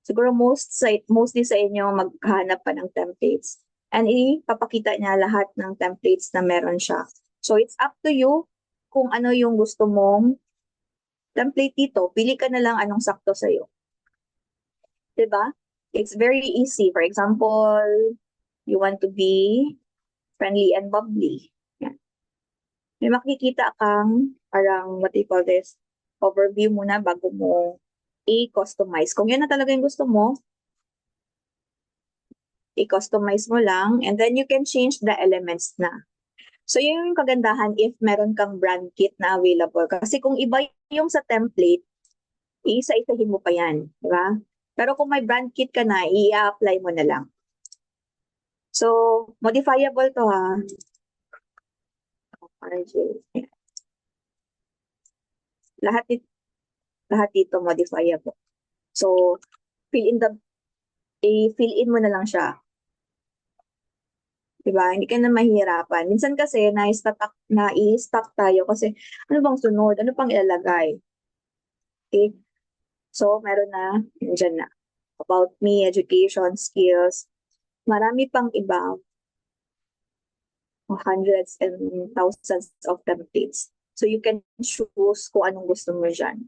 Siguro mostly sa inyo maghahanap pa ng templates. And ipapakita niya lahat ng templates na meron siya. So it's up to you kung ano yung gusto mong template dito. Pili ka na lang anong sakto sa'yo. Diba? It's very easy. For example, you want to be friendly and bubbly. Yan. May makikita kang parang, what do you call this, overview muna bago mo i-customize. Kung yan na talaga yung gusto mo, i-customize mo lang, and then you can change the elements na. So, yun yung kagandahan if meron kang brand kit na available. Kasi kung iba yung sa template, iisa-isahin mo pa yan. Diba? Pero kung may brand kit ka na, i-apply mo na lang. So, modifiable to ha. Lahat dito modifiable. So, fill in mo na lang siya. Diba? Hindi ka na mahihirapan. Minsan kasi, na-stuck tayo kasi, ano bang sunod? Ano pang ilalagay? Okay? So, meron na, dyan na. About me, education, skills. Marami pang iba. Hundreds and thousands of templates. So, you can choose kung anong gusto mo dyan.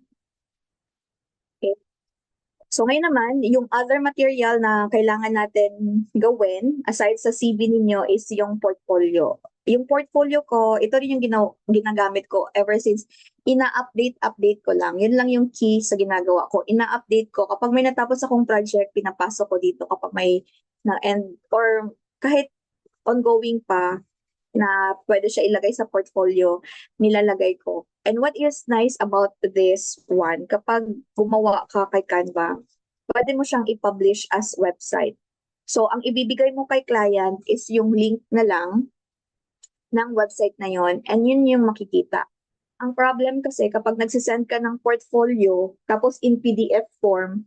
Okay? So, ngayon naman, yung other material na kailangan natin gawin, aside sa CV ninyo, is yung portfolio. Yung portfolio ko, ito rin yung ginagamit ko ever since ina-update ko lang. Yun lang yung key sa ginagawa ko. Ina-update ko. Kapag may natapos akong project, pinapasok ko dito. Kapag may na-end or kahit ongoing pa, na pwede siya ilagay sa portfolio, nilalagay ko. And what is nice about this one, kapag gumawa ka kay Canva, pwede mo siyang i-publish as website. So, ang ibibigay mo kay client is yung link na lang ng website na yon, and yun yung makikita. Ang problem kasi kapag nagsisend ka ng portfolio tapos in PDF form,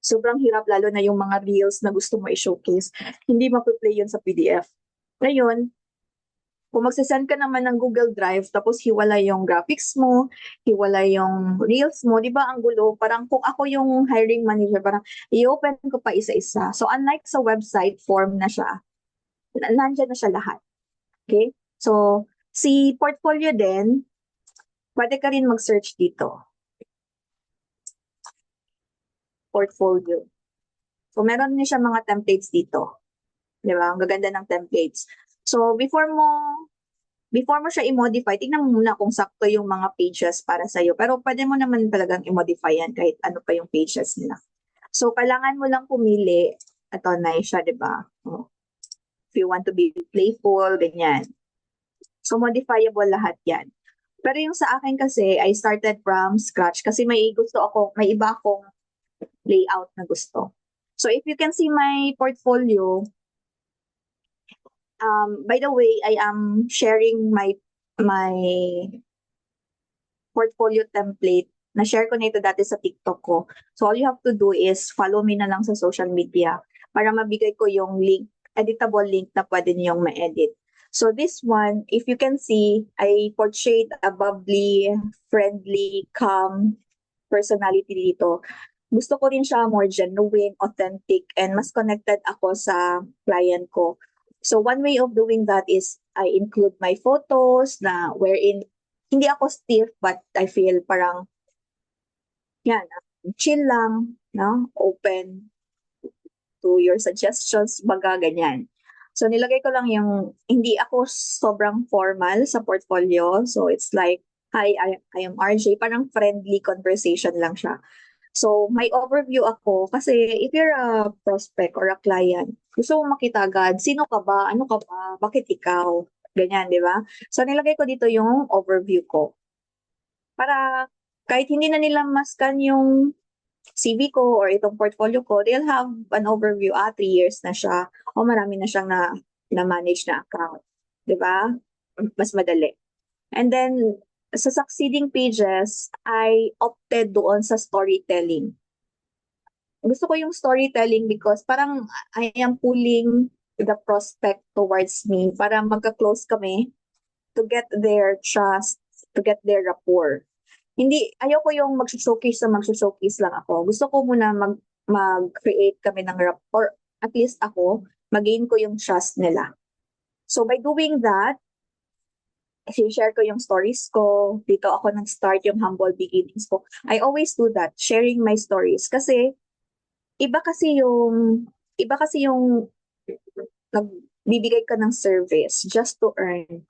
sobrang hirap lalo na yung mga reels na gusto mo i-showcase. Hindi mapiplay yun sa PDF. Ngayon, kung magsisend ka naman ng Google Drive tapos hiwala yung graphics mo, hiwala yung reels mo, di ba ang gulo? Parang kung ako yung hiring manager, parang i-open ko pa isa-isa. So unlike sa website form na siya, nandyan na siya lahat. Okay? So, si portfolio din, pwede ka rin mag-search dito. Portfolio. So, meron din siya mga templates dito. Di ba? Ang gaganda ng templates. So, before mo siya i-modify, tingnan mo muna kung sakto yung mga pages para sa'yo. Pero pwede mo naman talagang i-modify yan kahit ano pa yung pages nila. So, kailangan mo lang pumili. Ito, nice siya, di ba? Oh. If you want to be playful, ganyan. So, modifiable lahat yan. Pero yung sa akin kasi, I started from scratch kasi may iba akong layout na gusto. So, if you can see my portfolio, by the way, I am sharing my portfolio template. Na-share ko na ito dati sa TikTok ko. So, all you have to do is follow me na lang sa social media para mabigay ko yung link, editable link na pwede niyong ma-edit. So, this one, if you can see, I portrayed a bubbly, friendly, calm personality dito. Gusto ko rin siya more genuine, authentic, and mas connected ako sa client ko. So one way of doing that is I include my photos na wherein hindi ako stiff but I feel parang yan, chill lang, no? Open to your suggestions, baga ganyan. So nilagay ko lang yung hindi ako sobrang formal sa portfolio. So it's like, hi, I am RJ, parang friendly conversation lang siya. So, may overview ako kasi if you're a prospect or a client, gusto mo makita agad, sino ka ba, ano ka ba, bakit ikaw, ganyan, di ba? So, nilagay ko dito yung overview ko. Para kahit hindi na nila maskan yung CV ko or itong portfolio ko, they'll have an overview, 3 years na siya, o marami na siyang na-manage na account. Di ba? Mas madali. And then, sa succeeding pages, I opted doon sa storytelling. Gusto ko yung storytelling because parang I am pulling the prospect towards me para magka-close kami to get their trust, to get their rapport. Ayoko yung mag-showcase lang ako. Gusto ko muna mag-create kami ng rapport, at least ako, mag-gain ko yung trust nila. So by doing that, share ko yung stories ko. Dito ako nag-start yung humble beginnings ko. I always do that, sharing my stories. Kasi, iba kasi yung nagbibigay ka ng service just to earn.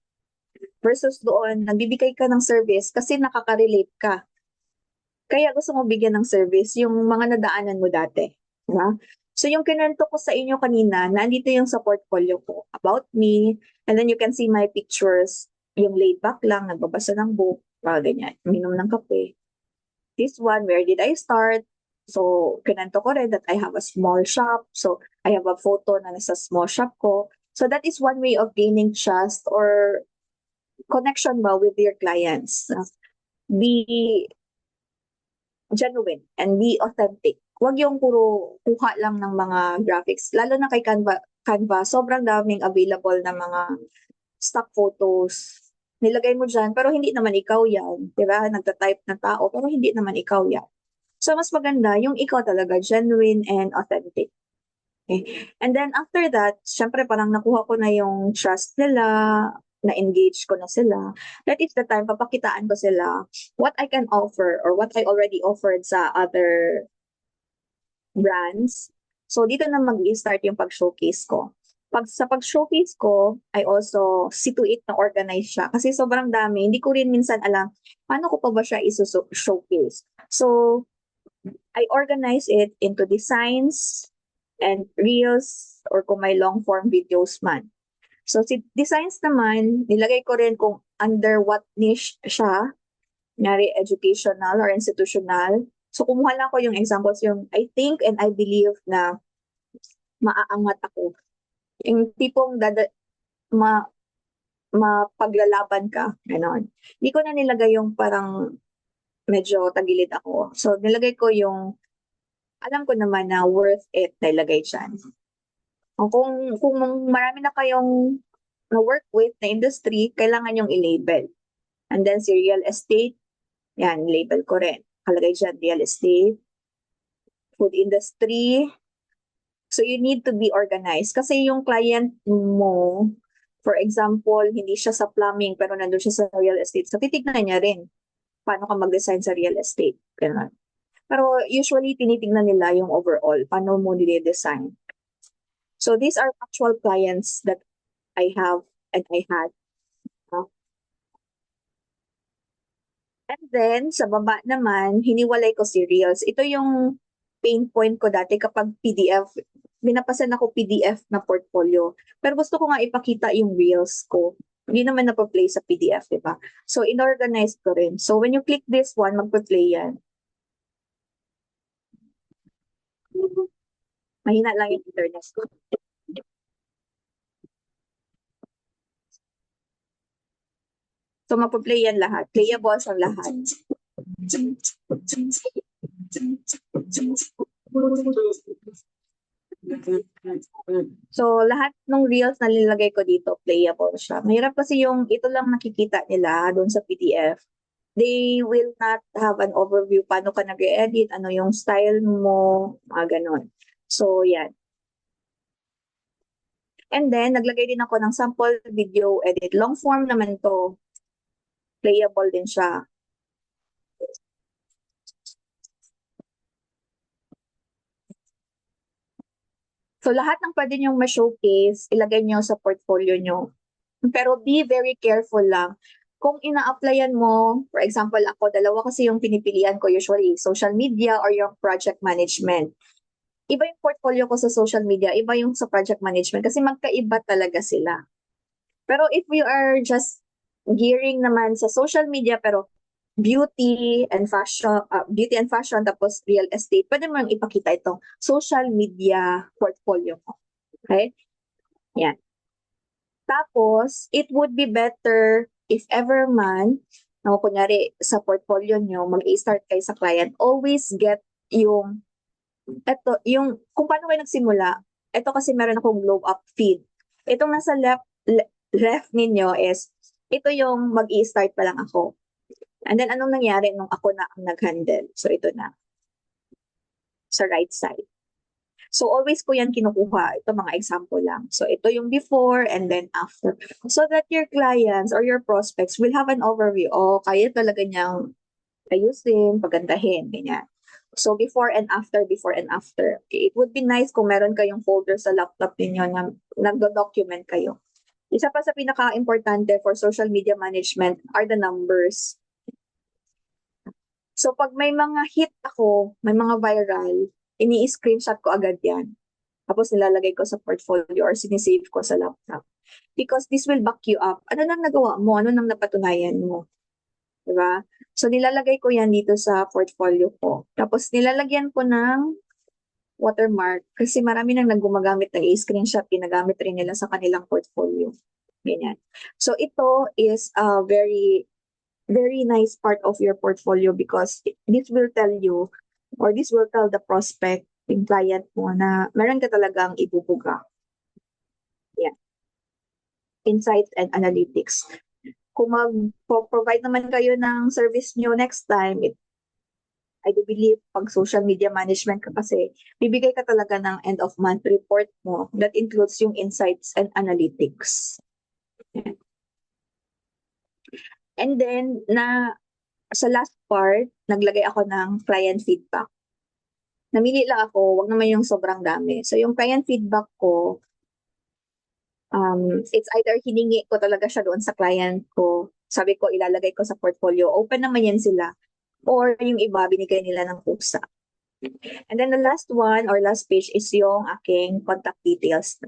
Versus doon, nagbibigay ka ng service kasi nakaka-relate ka. Kaya gusto mo bigyan ng service yung mga nadaanan mo dati. Diba? So yung kinento ko sa inyo kanina, nandito yung sa portfolio ko about me. And then you can see my pictures. Yung laid back lang, nagbabasa ng book, ganyan, minom ng kape. This one, where did I start? So, kinento ko rin that I have a small shop. So, I have a photo na nasa small shop ko. So, that is one way of gaining trust or connection ba with your clients. Be genuine and be authentic. Huwag yung puro kuha lang ng mga graphics. Lalo na kay Canva, sobrang daming available na mga stock photos. Nilagay mo dyan, pero hindi naman ikaw yan. Diba? Nagta-type na tao, pero hindi naman ikaw yan. So, mas maganda yung ikaw talaga, genuine and authentic. Okay? And then, after that, syempre parang nakuha ko na yung trust nila, na-engage ko na sila. That is the time, papakitaan ko sila what I can offer or what I already offered sa other brands. So, dito na mag-start yung pag-showcase ko. Sa pag-showcase ko, I also see to it na organize siya. Kasi sobrang dami. Hindi ko rin minsan alam, paano ko pa ba siya showcase. So, I organize it into designs and reels or kung may long form videos man. So si designs naman, nilagay ko rin kung under what niche siya, kunyari educational or institutional. So kumuha lang ko yung examples, yung I think and I believe na maaangat ako. Yung tipong mapaglalaban ka, gano'n. Hindi ko na nilagay yung parang medyo tagilid ako. So nilagay ko yung alam ko naman na worth it na ilagay dyan. Kung marami na kayong na-work with na industry, kailangan yung i-label. And then si real estate, yan, label ko rin. Kalagay dyan, real estate, food industry. So you need to be organized. Kasi yung client mo, for example, hindi siya sa plumbing pero nandun siya sa real estate. So titignan niya rin paano ka mag-design sa real estate. Ganun. Pero usually, tinitignan nila yung overall, paano mo nire-design. So these are actual clients that I have and I had. And then, sa baba naman, hiniwalay ko si Reels. Ito yung pain point ko dati kapag PDF. Binapasan ako PDF na portfolio. Pero gusto ko nga ipakita yung Reels ko. Hindi naman napaplay sa PDF, di ba? So, inorganize ko rin. So, when you click this one, magpa-play yan. Mahina lang yung internet ko. So, magpa-play yan lahat. Playable sa lahat. So, lahat ng reels na nilagay ko dito, playable siya. Mahirap kasi yung ito lang nakikita nila doon sa PDF. They will not have an overview paano ka nag-edit, ano yung style mo, mga ganon. So, yan. And then, naglagay din ako ng sample video edit. Long form naman to. Playable din siya. So, lahat ng pwede nyo ma-showcase, ilagay nyo sa portfolio nyo. Pero be very careful lang. Kung ina-applyan mo, for example, ako, dalawa kasi yung pinipilian ko usually, social media or yung project management. Iba yung portfolio ko sa social media, iba yung sa project management kasi magkaiba talaga sila. Pero if we are just gearing naman sa social media pero beauty and fashion tapos real estate, pwede mo yung ipakita itong social media portfolio mo. Okay? Yan. Tapos, it would be better if ever man, kunyari sa portfolio nyo, mag-i-start kayo sa client, always get yung, kung paano kayo nagsimula, ito kasi meron akong glow up feed. Itong nasa left ninyo is, ito yung mag-i-start pa lang ako. And then, anong nangyari nung ako na ang nag-handle? So, ito na. Sa right side. So, always ko yan kinukuha. Ito mga example lang. So, ito yung before and then after. So that your clients or your prospects will have an overview. O, kaya talaga niyang ayusin, pagandahin, ganyan. So, before and after, before and after. Okay. It would be nice kung meron kayong folder sa laptop ninyo na nagdo-document kayo. Isa pa sa pinaka-importante for social media management are the numbers. So, pag may mga hit ako, may mga viral, ini-screenshot ko agad yan. Tapos nilalagay ko sa portfolio or sinisave ko sa laptop. Because this will back you up. Ano nang nagawa mo? Ano nang napatunayan mo? Diba? So, nilalagay ko yan dito sa portfolio ko. Tapos, nilalagyan ko ng watermark kasi marami nang naggumagamit ng screenshot, ginagamit rin nila sa kanilang portfolio. Ganyan. So, ito is a very nice part of your portfolio because this will tell you or this will tell the prospect, yung client mo na meron ka talagang ibubuga. Yeah. Insights and analytics. Kung mag-provide naman kayo ng service nyo next time, I do believe pag social media management ka kasi, bibigay ka talaga ng end of month report mo that includes yung insights and analytics. Yeah. And then, sa last part, naglagay ako ng client feedback. Namili lang ako, wag naman yung sobrang dami. So, yung client feedback ko, it's either hiningi ko talaga siya doon sa client ko. Sabi ko, ilalagay ko sa portfolio. Open naman yan sila. Or yung iba, binigay nila ng kusa. And then the last one or last page is yung aking contact details.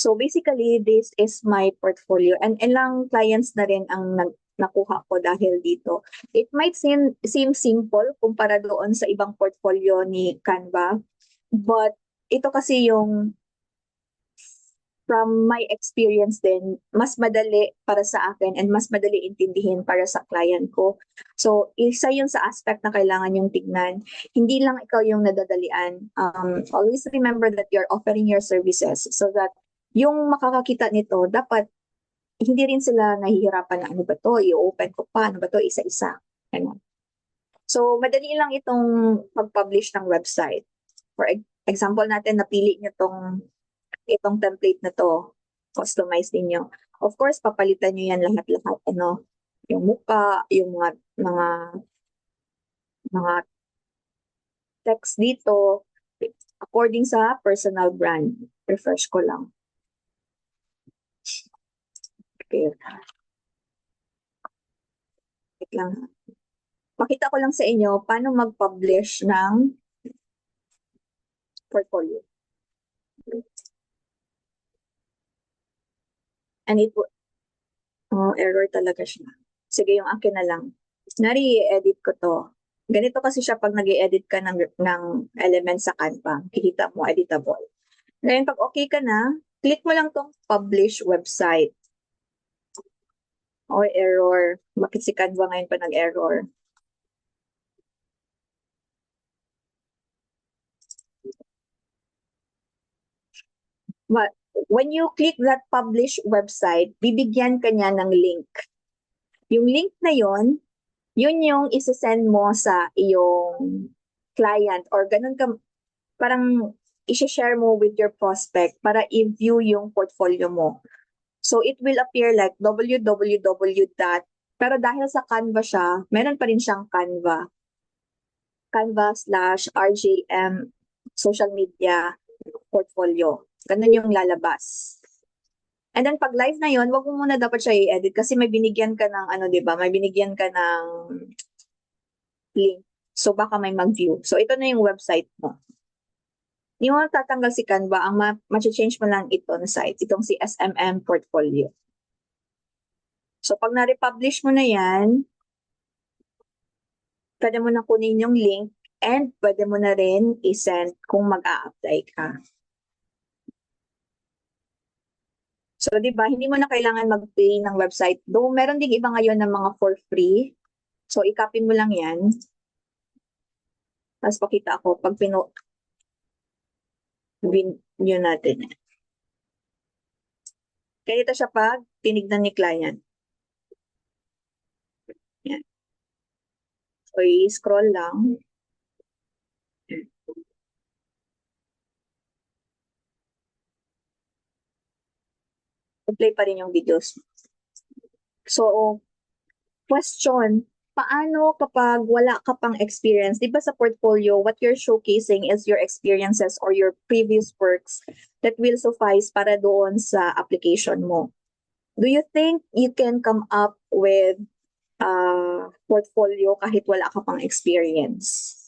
So basically, this is my portfolio and ilang clients na rin ang nakuha ko dahil dito. It might seem simple kumpara doon sa ibang portfolio ni Canva, but ito kasi yung from my experience din, mas madali para sa akin and mas madali intindihin para sa client ko. So, isa yun sa aspect na kailangan yung tignan. Hindi lang ikaw yung nadadalian. Always remember that you're offering your services so that yung makakakita nito, dapat hindi rin sila nahihirapan na ano ba to, i-open ko pa, ano ba to, isa-isa. Ano. So, madali lang itong pag-publish ng website. For example natin, napili nyo itong template na to, customize ninyo. Of course, papalitan nyo yan lahat-lahat, ano, yung muka, yung mga text dito, according sa personal brand. Refresh ko lang. Okay. Wait lang. Pakita ko lang sa inyo paano mag-publish ng portfolio. And error talaga siya. Sige, yung akin na lang. Nari-edit ko to. Ganito kasi siya pag nag-edit ka ng elements sa Canva. Kikita mo, editable. Ngayon, pag okay ka na, click mo lang tong publish website. O error. Bakit si Canva ngayon pa nag-error? But when you click that publish website, bibigyan ka niya ng link. Yung link na yon, yun yung isasend mo sa iyong client or ganun ka, parang i-share mo with your prospect para i-view yung portfolio mo. So it will appear like www. Pero dahil sa Canva siya, meron pa rin siyang Canva/RJM social media portfolio. Ganun yung lalabas. And then pag live na yon, wag mo muna dapat siya i-edit kasi may binigyan ka ng ano, 'di ba? May binigyan ka ng link. So baka may mag-view. So ito na yung website mo. Hindi mo tatanggal si Canva, ang ma-change mo lang ito na site, itong si SMM portfolio. So pag na-republish mo na yan, pwede mo na kunin yung link and pwede mo na rin i-send kung mag-a-apply ka. So, di ba, hindi mo na kailangan mag-pay ng website. Though, meron ding iba ngayon ng mga for free. So, i-copy mo lang yan. Tapos, pakita ako pag view natin. Ganito siya pag tinignan ni client. Yan. So, i-scroll lang. Play pa rin yung videos. So, question, paano kapag wala ka pang experience? Di ba sa portfolio, what you're showcasing is your experiences or your previous works that will suffice para doon sa application mo. Do you think you can come up with a portfolio kahit wala ka pang experience?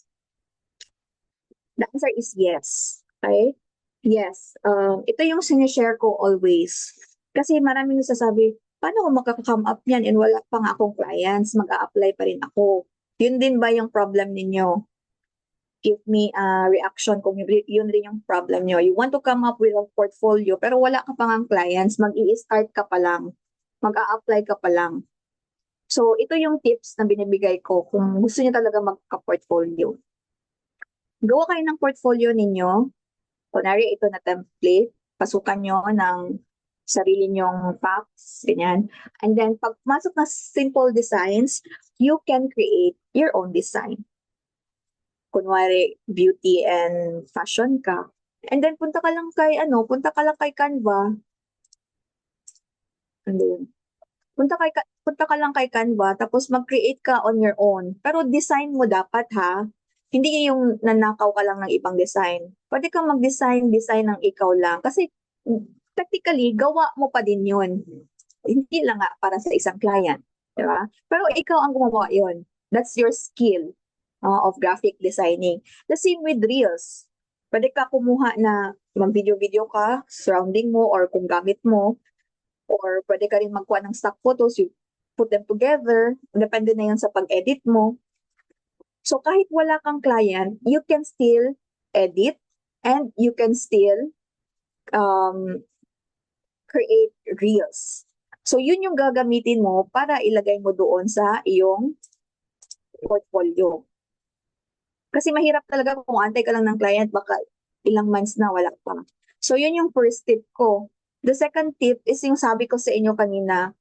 The answer is yes. Okay? Yes. Ito yung sinishare ko always. Kasi maraming nasasabi, paano ko makaka-come up yan and wala pa nga akong clients, mag-a-apply pa rin ako. Yun din ba yung problem ninyo? Give me a reaction kung yun rin yung problem nyo. You want to come up with a portfolio pero wala ka pa nga clients, mag-i-start ka pa lang, mag-a-apply ka pa lang. So, ito yung tips na binibigay ko kung gusto niyo talaga magka-portfolio. Gawa kayo ng portfolio ninyo. Kunwari, ito na template. Pasukan nyo ng sarili nyong facts, ganyan. And then, pag masok na simple designs, you can create your own design. Kunwari, beauty and fashion ka. And then, punta ka lang kay Canva. And then, punta ka lang kay Canva, tapos mag-create ka on your own. Pero design mo dapat ha. Hindi yung nanakaw ka lang ng ibang design. Pwede kang mag-design ng ikaw lang. Kasi technically, gawa mo pa din yun. Hindi lang nga para sa isang client. Diba? Pero ikaw ang gumawa yun. That's your skill of graphic designing. The same with Reels. Pwede ka kumuha na mag-video-video ka, surrounding mo or kung gamit mo, or pwede ka rin magkuha ng stock photos, you put them together, depende na yun sa pag-edit mo. So kahit wala kang client, you can still edit and you can still create reels. So yun yung gagamitin mo para ilagay mo doon sa iyong portfolio. Kasi mahirap talaga kung antay ka lang ng client, baka ilang months na wala pa. So yun yung first tip ko. The second tip is yung sabi ko sa inyo kanina,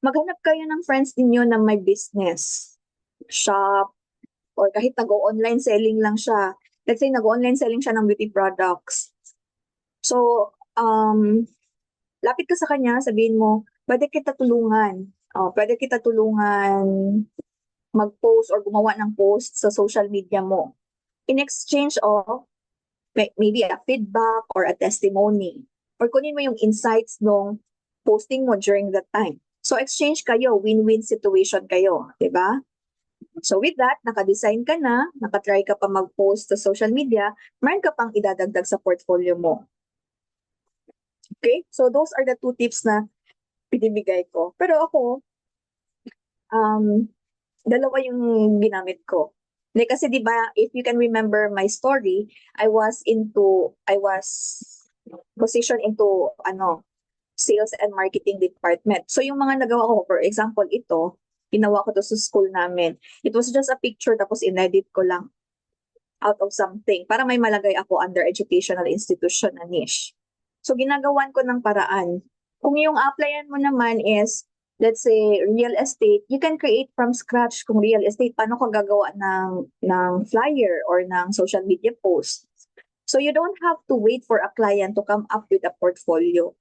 maghanap kayo ng friends ninyo na may business, shop, or kahit nag-online selling lang siya. Let's say nag-online selling siya ng beauty products. So, lapit ka sa kanya, sabihin mo, pwede kita tulungan. Pwede kita tulungan mag-post or gumawa ng post sa social media mo. In exchange of maybe a feedback or a testimony. Or kunin mo yung insights ng posting mo during that time. So exchange kayo, win-win situation kayo, di ba? So with that, naka-design ka na, naka-try ka pa mag-post sa social media, meron ka pang idadagdag sa portfolio mo. Okay? So those are the 2 tips na pinibigay ko. Pero ako, dalawa yung ginamit ko. Kasi di ba, if you can remember my story, I was positioned into sales and marketing department. So yung mga nagawa ko, for example, ito, ginawa ko to sa school namin. It was just a picture tapos inedit ko lang out of something para may malagay ako under educational institution na niche. So ginagawan ko ng paraan. Kung yung applyan mo naman is, let's say, real estate, you can create from scratch kung real estate. Paano ka gagawa ng flyer or ng social media post? So you don't have to wait for a client to come up with a portfolio.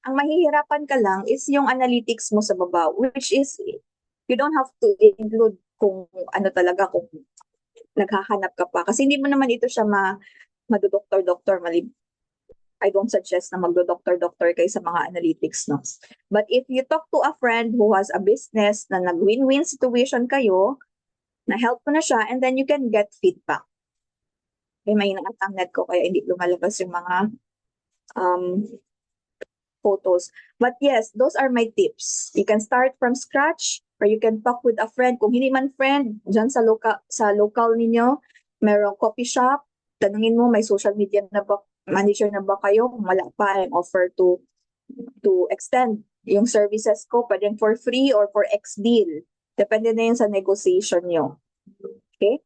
Ang mahihirapan ka lang is yung analytics mo sa baba, which is, you don't have to include kung ano talaga, kung naghahanap ka pa. Kasi hindi mo naman ito siya madodoktor-doktor, I don't suggest na magdo-doktor-doktor kayo sa mga analytics, no? But if you talk to a friend who has a business na nag-win-win situation kayo, na-help mo na siya, and then you can get feedback. Okay, may ang net ko, kaya hindi lumalabas yung mga photos. But yes, those are my tips. You can start from scratch, or you can talk with a friend. Kung hindi man friend, dyan sa local ninyo, merong coffee shop, tanungin mo, may social media na ba, manager na ba kayo? Kung wala pa, I'm offer to extend yung services ko, pwedeng for free or for X deal. Depende na yun sa negotiation nyo. Okay?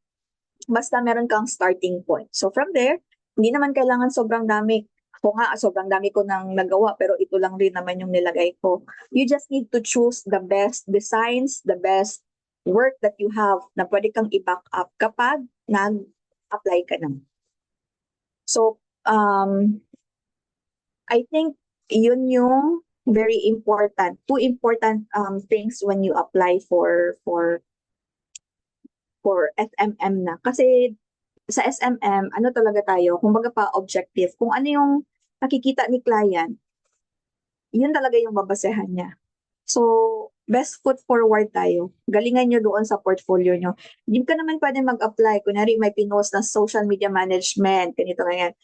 Basta meron kang starting point. So from there, hindi naman kailangan sobrang dami. Ako nga, sobrang dami ko nang nagawa, pero ito lang rin naman yung nilagay ko. You just need to choose the best designs, the best work that you have na pwede kang i-back up kapag nag-apply ka na. So, I think yun yung very important, 2 important things when you apply for SMM na. Kasi sa SMM, ano talaga tayo, kumbaga pa objective, kung ano yung nakikita ni client, yun talaga yung babasehan niya. So, best foot forward tayo. Galingan nyo doon sa portfolio nyo. Hindi ka naman pwede mag-apply. Kunwari may pinost na social media management, ganito ganyan.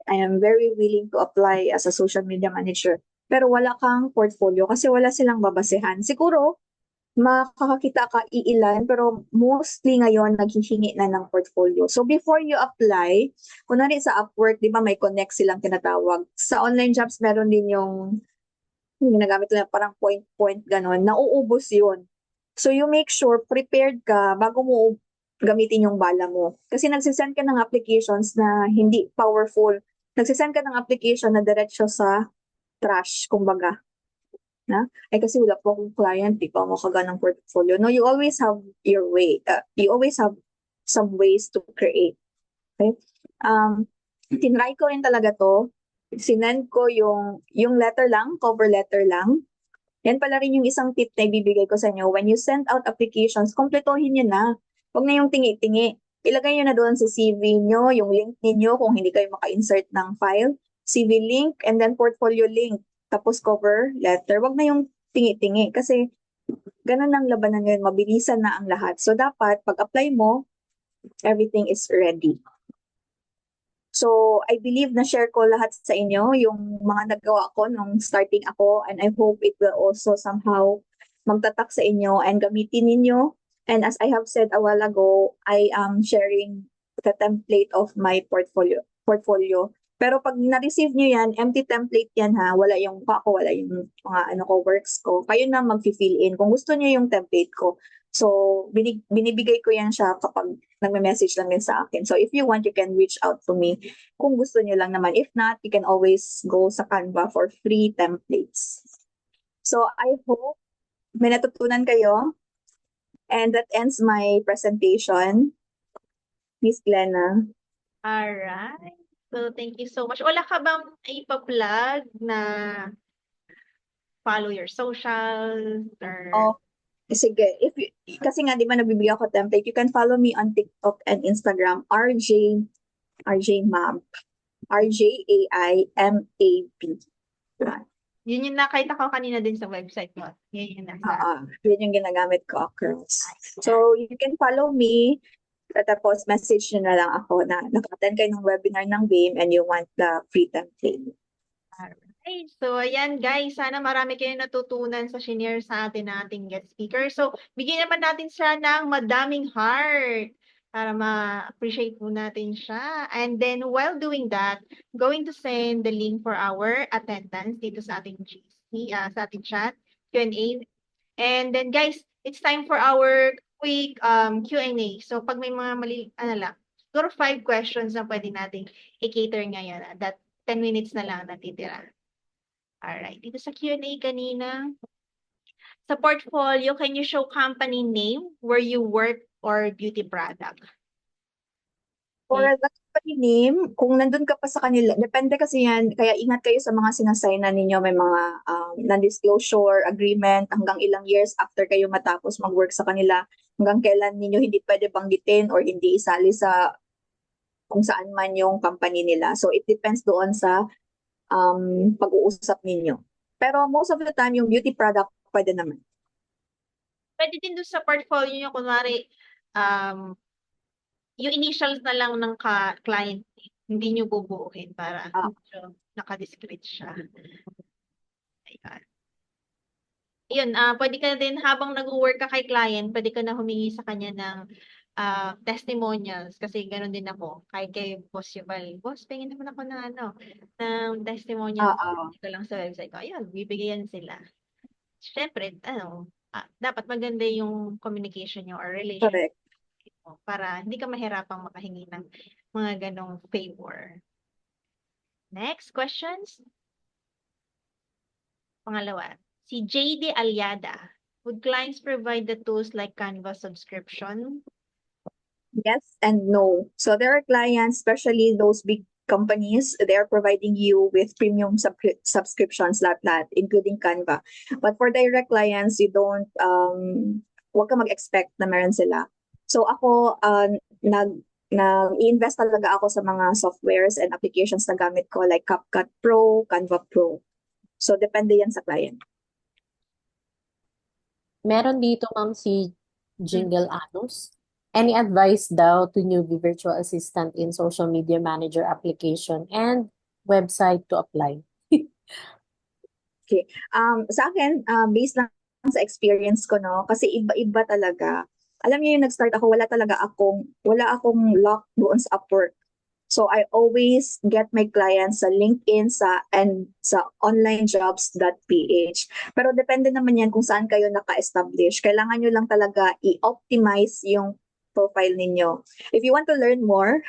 I am very willing to apply as a social media manager. Pero wala kang portfolio kasi wala silang babasehan. Siguro, makakakita ka iilan, pero mostly ngayon naghihingi na ng portfolio. So before you apply, kunwari sa Upwork, di ba may connect silang tinatawag. Sa online jobs, meron din yung ginagamit nila parang point ganon, nauubos yun. So you make sure prepared ka bago mo gamitin yung bala mo. Kasi nagsisend ka ng applications na hindi powerful. Nagsisend ka ng application na diretso sa trash, kumbaga. Ay kasi wala po akong client, di pa makaga ng portfolio. No, you always have your way. You always have some ways to create. Okay? Tinry ko rin talaga to. Sinend ko yung letter lang, cover letter lang. Yan pala rin yung isang tip na ibibigay ko sa inyo. When you send out applications, kompletohin nyo na. Huwag na yung tingi-tingi. Ilagay nyo na doon sa CV nyo, yung link ninyo kung hindi kayo maka-insert ng file. CV link and then portfolio link. Tapos cover letter. Huwag na yung tingi-tingi. Kasi ganun ang labanan ngayon. Mabilisan na ang lahat. So dapat, pag-apply mo, everything is ready. So, I believe na share ko lahat sa inyo yung mga nagawa ko nung starting ako, and I hope it will also somehow magtatak sa inyo and gamitin ninyo. And as I have said a while ago, I am sharing the template of my portfolio. Pero pag na-receive nyo yan, empty template yan ha, wala yung ako, wala yung mga works ko. Kayo na mag-fill in kung gusto nyo yung template ko. So, binibigay ko yan siya kapag nagme-message lang din sa akin. So, if you want, you can reach out to me kung gusto nyo lang naman. If not, you can always go sa Canva for free templates. So, I hope may natutunan kayo. And that ends my presentation. Miss Glenna. Alright. So, thank you so much. Wala ka bang ipa-plug na follow your socials or Oh, sige. Kasi nga, di ba nabibigyan ko template, you can follow me on TikTok and Instagram, RJ Mab. RJAIMAB. yun yung nakita ko kanina din sa website mo. Yun yung nasa. Yun yung ginagamit ko, girls. So, you can follow me. Tapos, message nyo na lang ako na naka-attend kayo ng webinar ng BAME and you want the free template. Alright. So, ayan guys, sana marami kayong natutunan sa shinare sa atin na ating guest speaker. So, bigyan naman natin siya ng madaming heart para ma-appreciate po natin siya. And then, while doing that, going to send the link for our attendance dito sa ating GC, sa ating chat, Q&A. And then, guys, it's time for our quick Q&A. So, pag may mga siguro 5 questions na pwede nating i-cater ngayon. That 10 minutes na lang natitira. Alright, dito sa Q&A kanina, sa portfolio, can you show company name, where you work, or beauty product? For the company name, kung nandun ka pa sa kanila, depende kasi yan, kaya ingat kayo sa mga sinasaynan ninyo, may mga non-disclosure agreement, hanggang ilang years after kayo matapos mag-work sa kanila, hanggang kailan ninyo hindi pwede banggitin or hindi isali sa kung saan man yung company nila. So it depends doon sa pag-uusap ninyo. Pero most of the time, yung beauty product, pwede naman. Pwede din doon sa portfolio nyo, kunwari, yung initials na lang ng client, hindi nyo bubuuhin para medyo nakadiscrete siya. Ayan. Yun, pwede ka din habang nag-work ka kay client, pwede ka na humingi sa kanya ng testimonials kasi ganoon din ako. Kahit kay Boss Yuval, boss, pengin naman ako ng testimonial ko lang sa website ko. Ayun, bibigyan sila. Siyempre, dapat maganda yung communication nyo or relationship mo para hindi ka mahirapang makahingi ng mga ganong favor. Next questions. Pangalawa, si JD Aliada. Would clients provide the tools like Canva subscription? Yes and no. So there are clients, especially those big companies, they are providing you with premium subscriptions, lahat, including Canva. But for direct clients, you don't, huwag ka mag-expect na meron sila. So ako, nag-i-invest talaga ako sa mga softwares and applications na gamit ko like CapCut Pro, Canva Pro. So depende yan sa client. Meron dito, ma'am, si Jingle Anos. Any advice daw to newbie virtual assistant in social media manager application and website to apply? Sa akin, based lang sa experience ko, no, kasi iba-iba talaga. Alam niyo yung nag-start ako, wala akong lock doon sa Upwork. So I always get my clients sa LinkedIn and sa onlinejobs.ph. Pero depende naman yan kung saan kayo naka-establish. Kailangan nyo lang talaga i-optimize yung profile ninyo. If you want to learn more,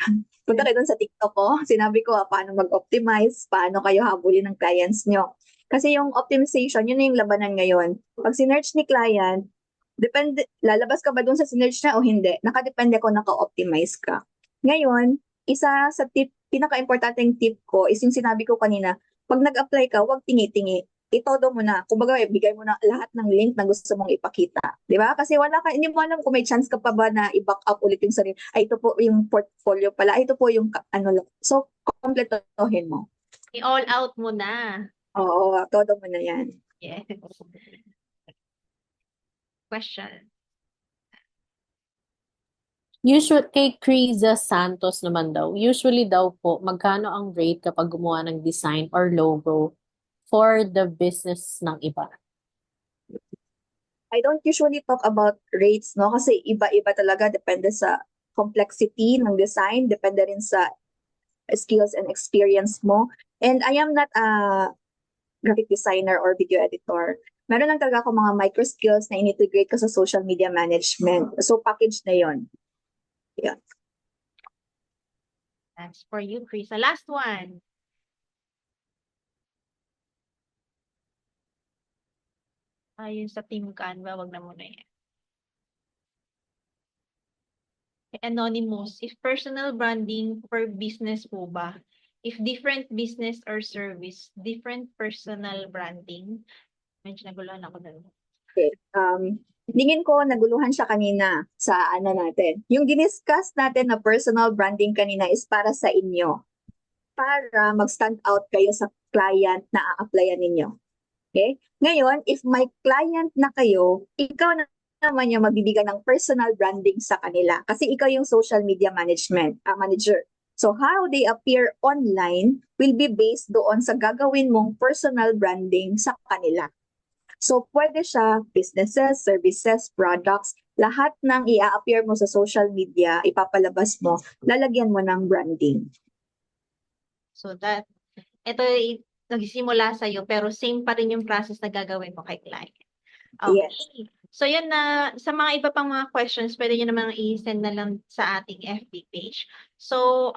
punta kayo dun sa TikTok ko. Sinabi ko paano mag-optimize, paano kayo habulin ng clients nyo. Kasi yung optimization, yun na yung labanan ngayon. Pag sinerch ni client, depende, lalabas ka ba dun sa sinerch na o hindi? Nakadepende kung naka-optimize ka. Ngayon, isa sa pinaka-importanteng tip ko is yung sinabi ko kanina, pag nag-apply ka, huwag tingi-tingi. Itodo mo na. Kumbaga, bigay mo na lahat ng link na gusto mong ipakita. Di ba? Kasi hindi mo alam kung may chance ka pa ba na i-back up ulit yung sarili. Ay, ito po yung portfolio pala. Ay, ito po yung So, kompletohin mo. I-all out mo na. Oo, todo mo na yan. Yes. Question. Usually, kay Criza Santos naman daw, usually daw po, magkano ang rate kapag gumawa ng design or logo for the business ng iba? I don't usually talk about rates, no? Kasi iba-iba talaga, depende sa complexity ng design, depende rin sa skills and experience mo. And I am not a graphic designer or video editor. Meron lang talaga ako mga micro skills na in-integrate ko sa social media management. So, package na yon. Yeah. That's for you, Chris. The last one. Ayun sa Team Canva, wag na muna yan. Anonymous, if personal branding for business po ba? If different business or service, different personal branding? Medyo naguluhan ako dun. Okay. Tingin ko naguluhan siya kanina sa ano natin. Yung diniscuss natin na personal branding kanina is para sa inyo. Para mag-stand out kayo sa client na a-applyan ninyo. Okay? Ngayon, if may client na kayo, ikaw na naman yung magbibigay ng personal branding sa kanila. Kasi ikaw yung social media manager. So how they appear online will be based doon sa gagawin mong personal branding sa kanila. So pwede siya businesses, services, products, lahat ng i-appear mo sa social media, ipapalabas mo, lalagyan mo ng branding. So ito nagsimula sa'yo, pero same pa rin yung process na gagawin mo kay client. Okay. Yes. So yun na, sa mga iba pang mga questions, pwede nyo namang i-send na lang sa ating FB page. So,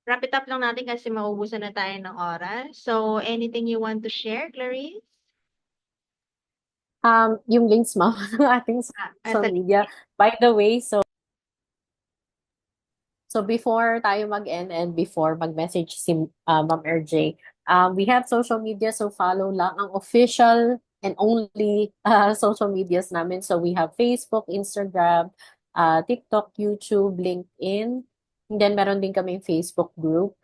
wrap it up lang natin kasi maubusan na tayo ng oras. So, anything you want to share, Clarice? Yung links, ma'am, ng ating social media. By the way, so before tayo mag-end and before mag-message si Ma'am RJ, we have social media, so follow lang ang official and only social medias namin. So we have Facebook, Instagram, TikTok, YouTube, LinkedIn, and then meron din kaming Facebook group.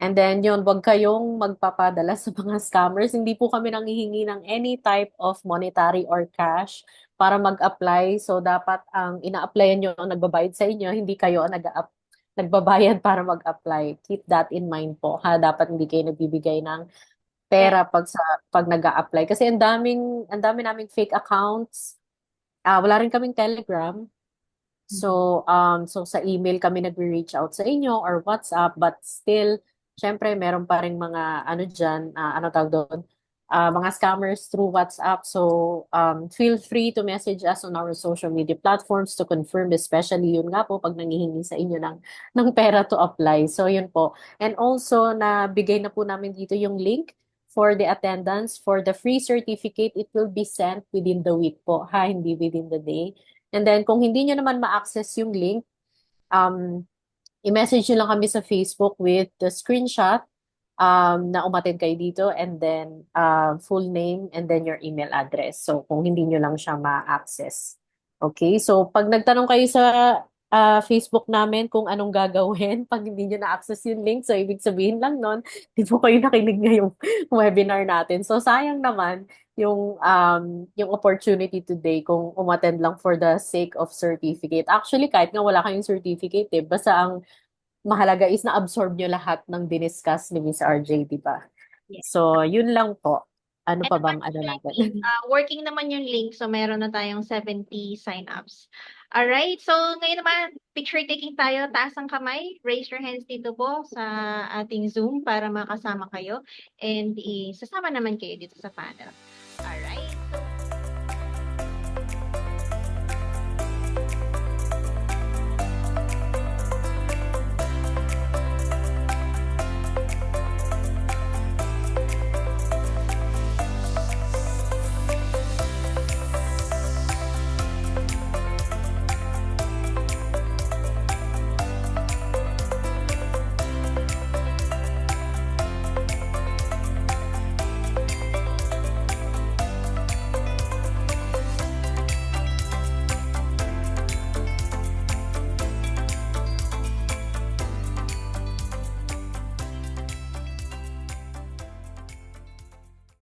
And then yun, wag kayong magpapadala sa mga scammers. Hindi po kami nanghihingi ng any type of monetary or cash para mag-apply. So dapat ang ina-applyan nyo ang nagbabayad sa inyo, hindi kayo ang nagbabayad para mag-apply. Keep that in mind po, ha? Dapat hindi kayo nagbibigay ng pera pag nag-a-apply. Kasi ang dami naming fake accounts. Wala rin kaming Telegram. So sa email kami nag-reach out sa inyo or WhatsApp, but still, syempre, meron pa rin mga ano dyan, ano tawag doon, mga scammers through WhatsApp. So feel free to message us on our social media platforms to confirm, especially yun nga po pag nangihingi sa inyo ng pera to apply. So yun po. And also, nabigay na po namin dito yung link for the attendance. For the free certificate, it will be sent within the week po, ha? Hindi within the day. And then, kung hindi nyo naman ma-access yung link, i-message nyo lang kami sa Facebook with the screenshot na umattend kayo dito, and then full name and then your email address. So, kung hindi nyo lang siya ma-access. Okay? So, pag nagtanong kayo sa Facebook namin kung anong gagawin, pag hindi nyo na-access yung link, so ibig sabihin lang nun, di po kayo nakinig ngayong webinar natin. So, sayang naman yung opportunity today kung umattend lang for the sake of certificate. Actually, kahit nga wala kayong certificate, basta ang mahalaga is na-absorb nyo lahat ng diniscuss ni Miss RJ, di ba? Yes. So, yun lang po. Ano pa And bang ano natin? working naman yung link, so meron na tayong 70 sign-ups. Alright, so ngayon naman, picture taking tayo, taas ang kamay, raise your hands dito po sa ating Zoom para makasama kayo and isasama naman kayo dito sa panel. Alright.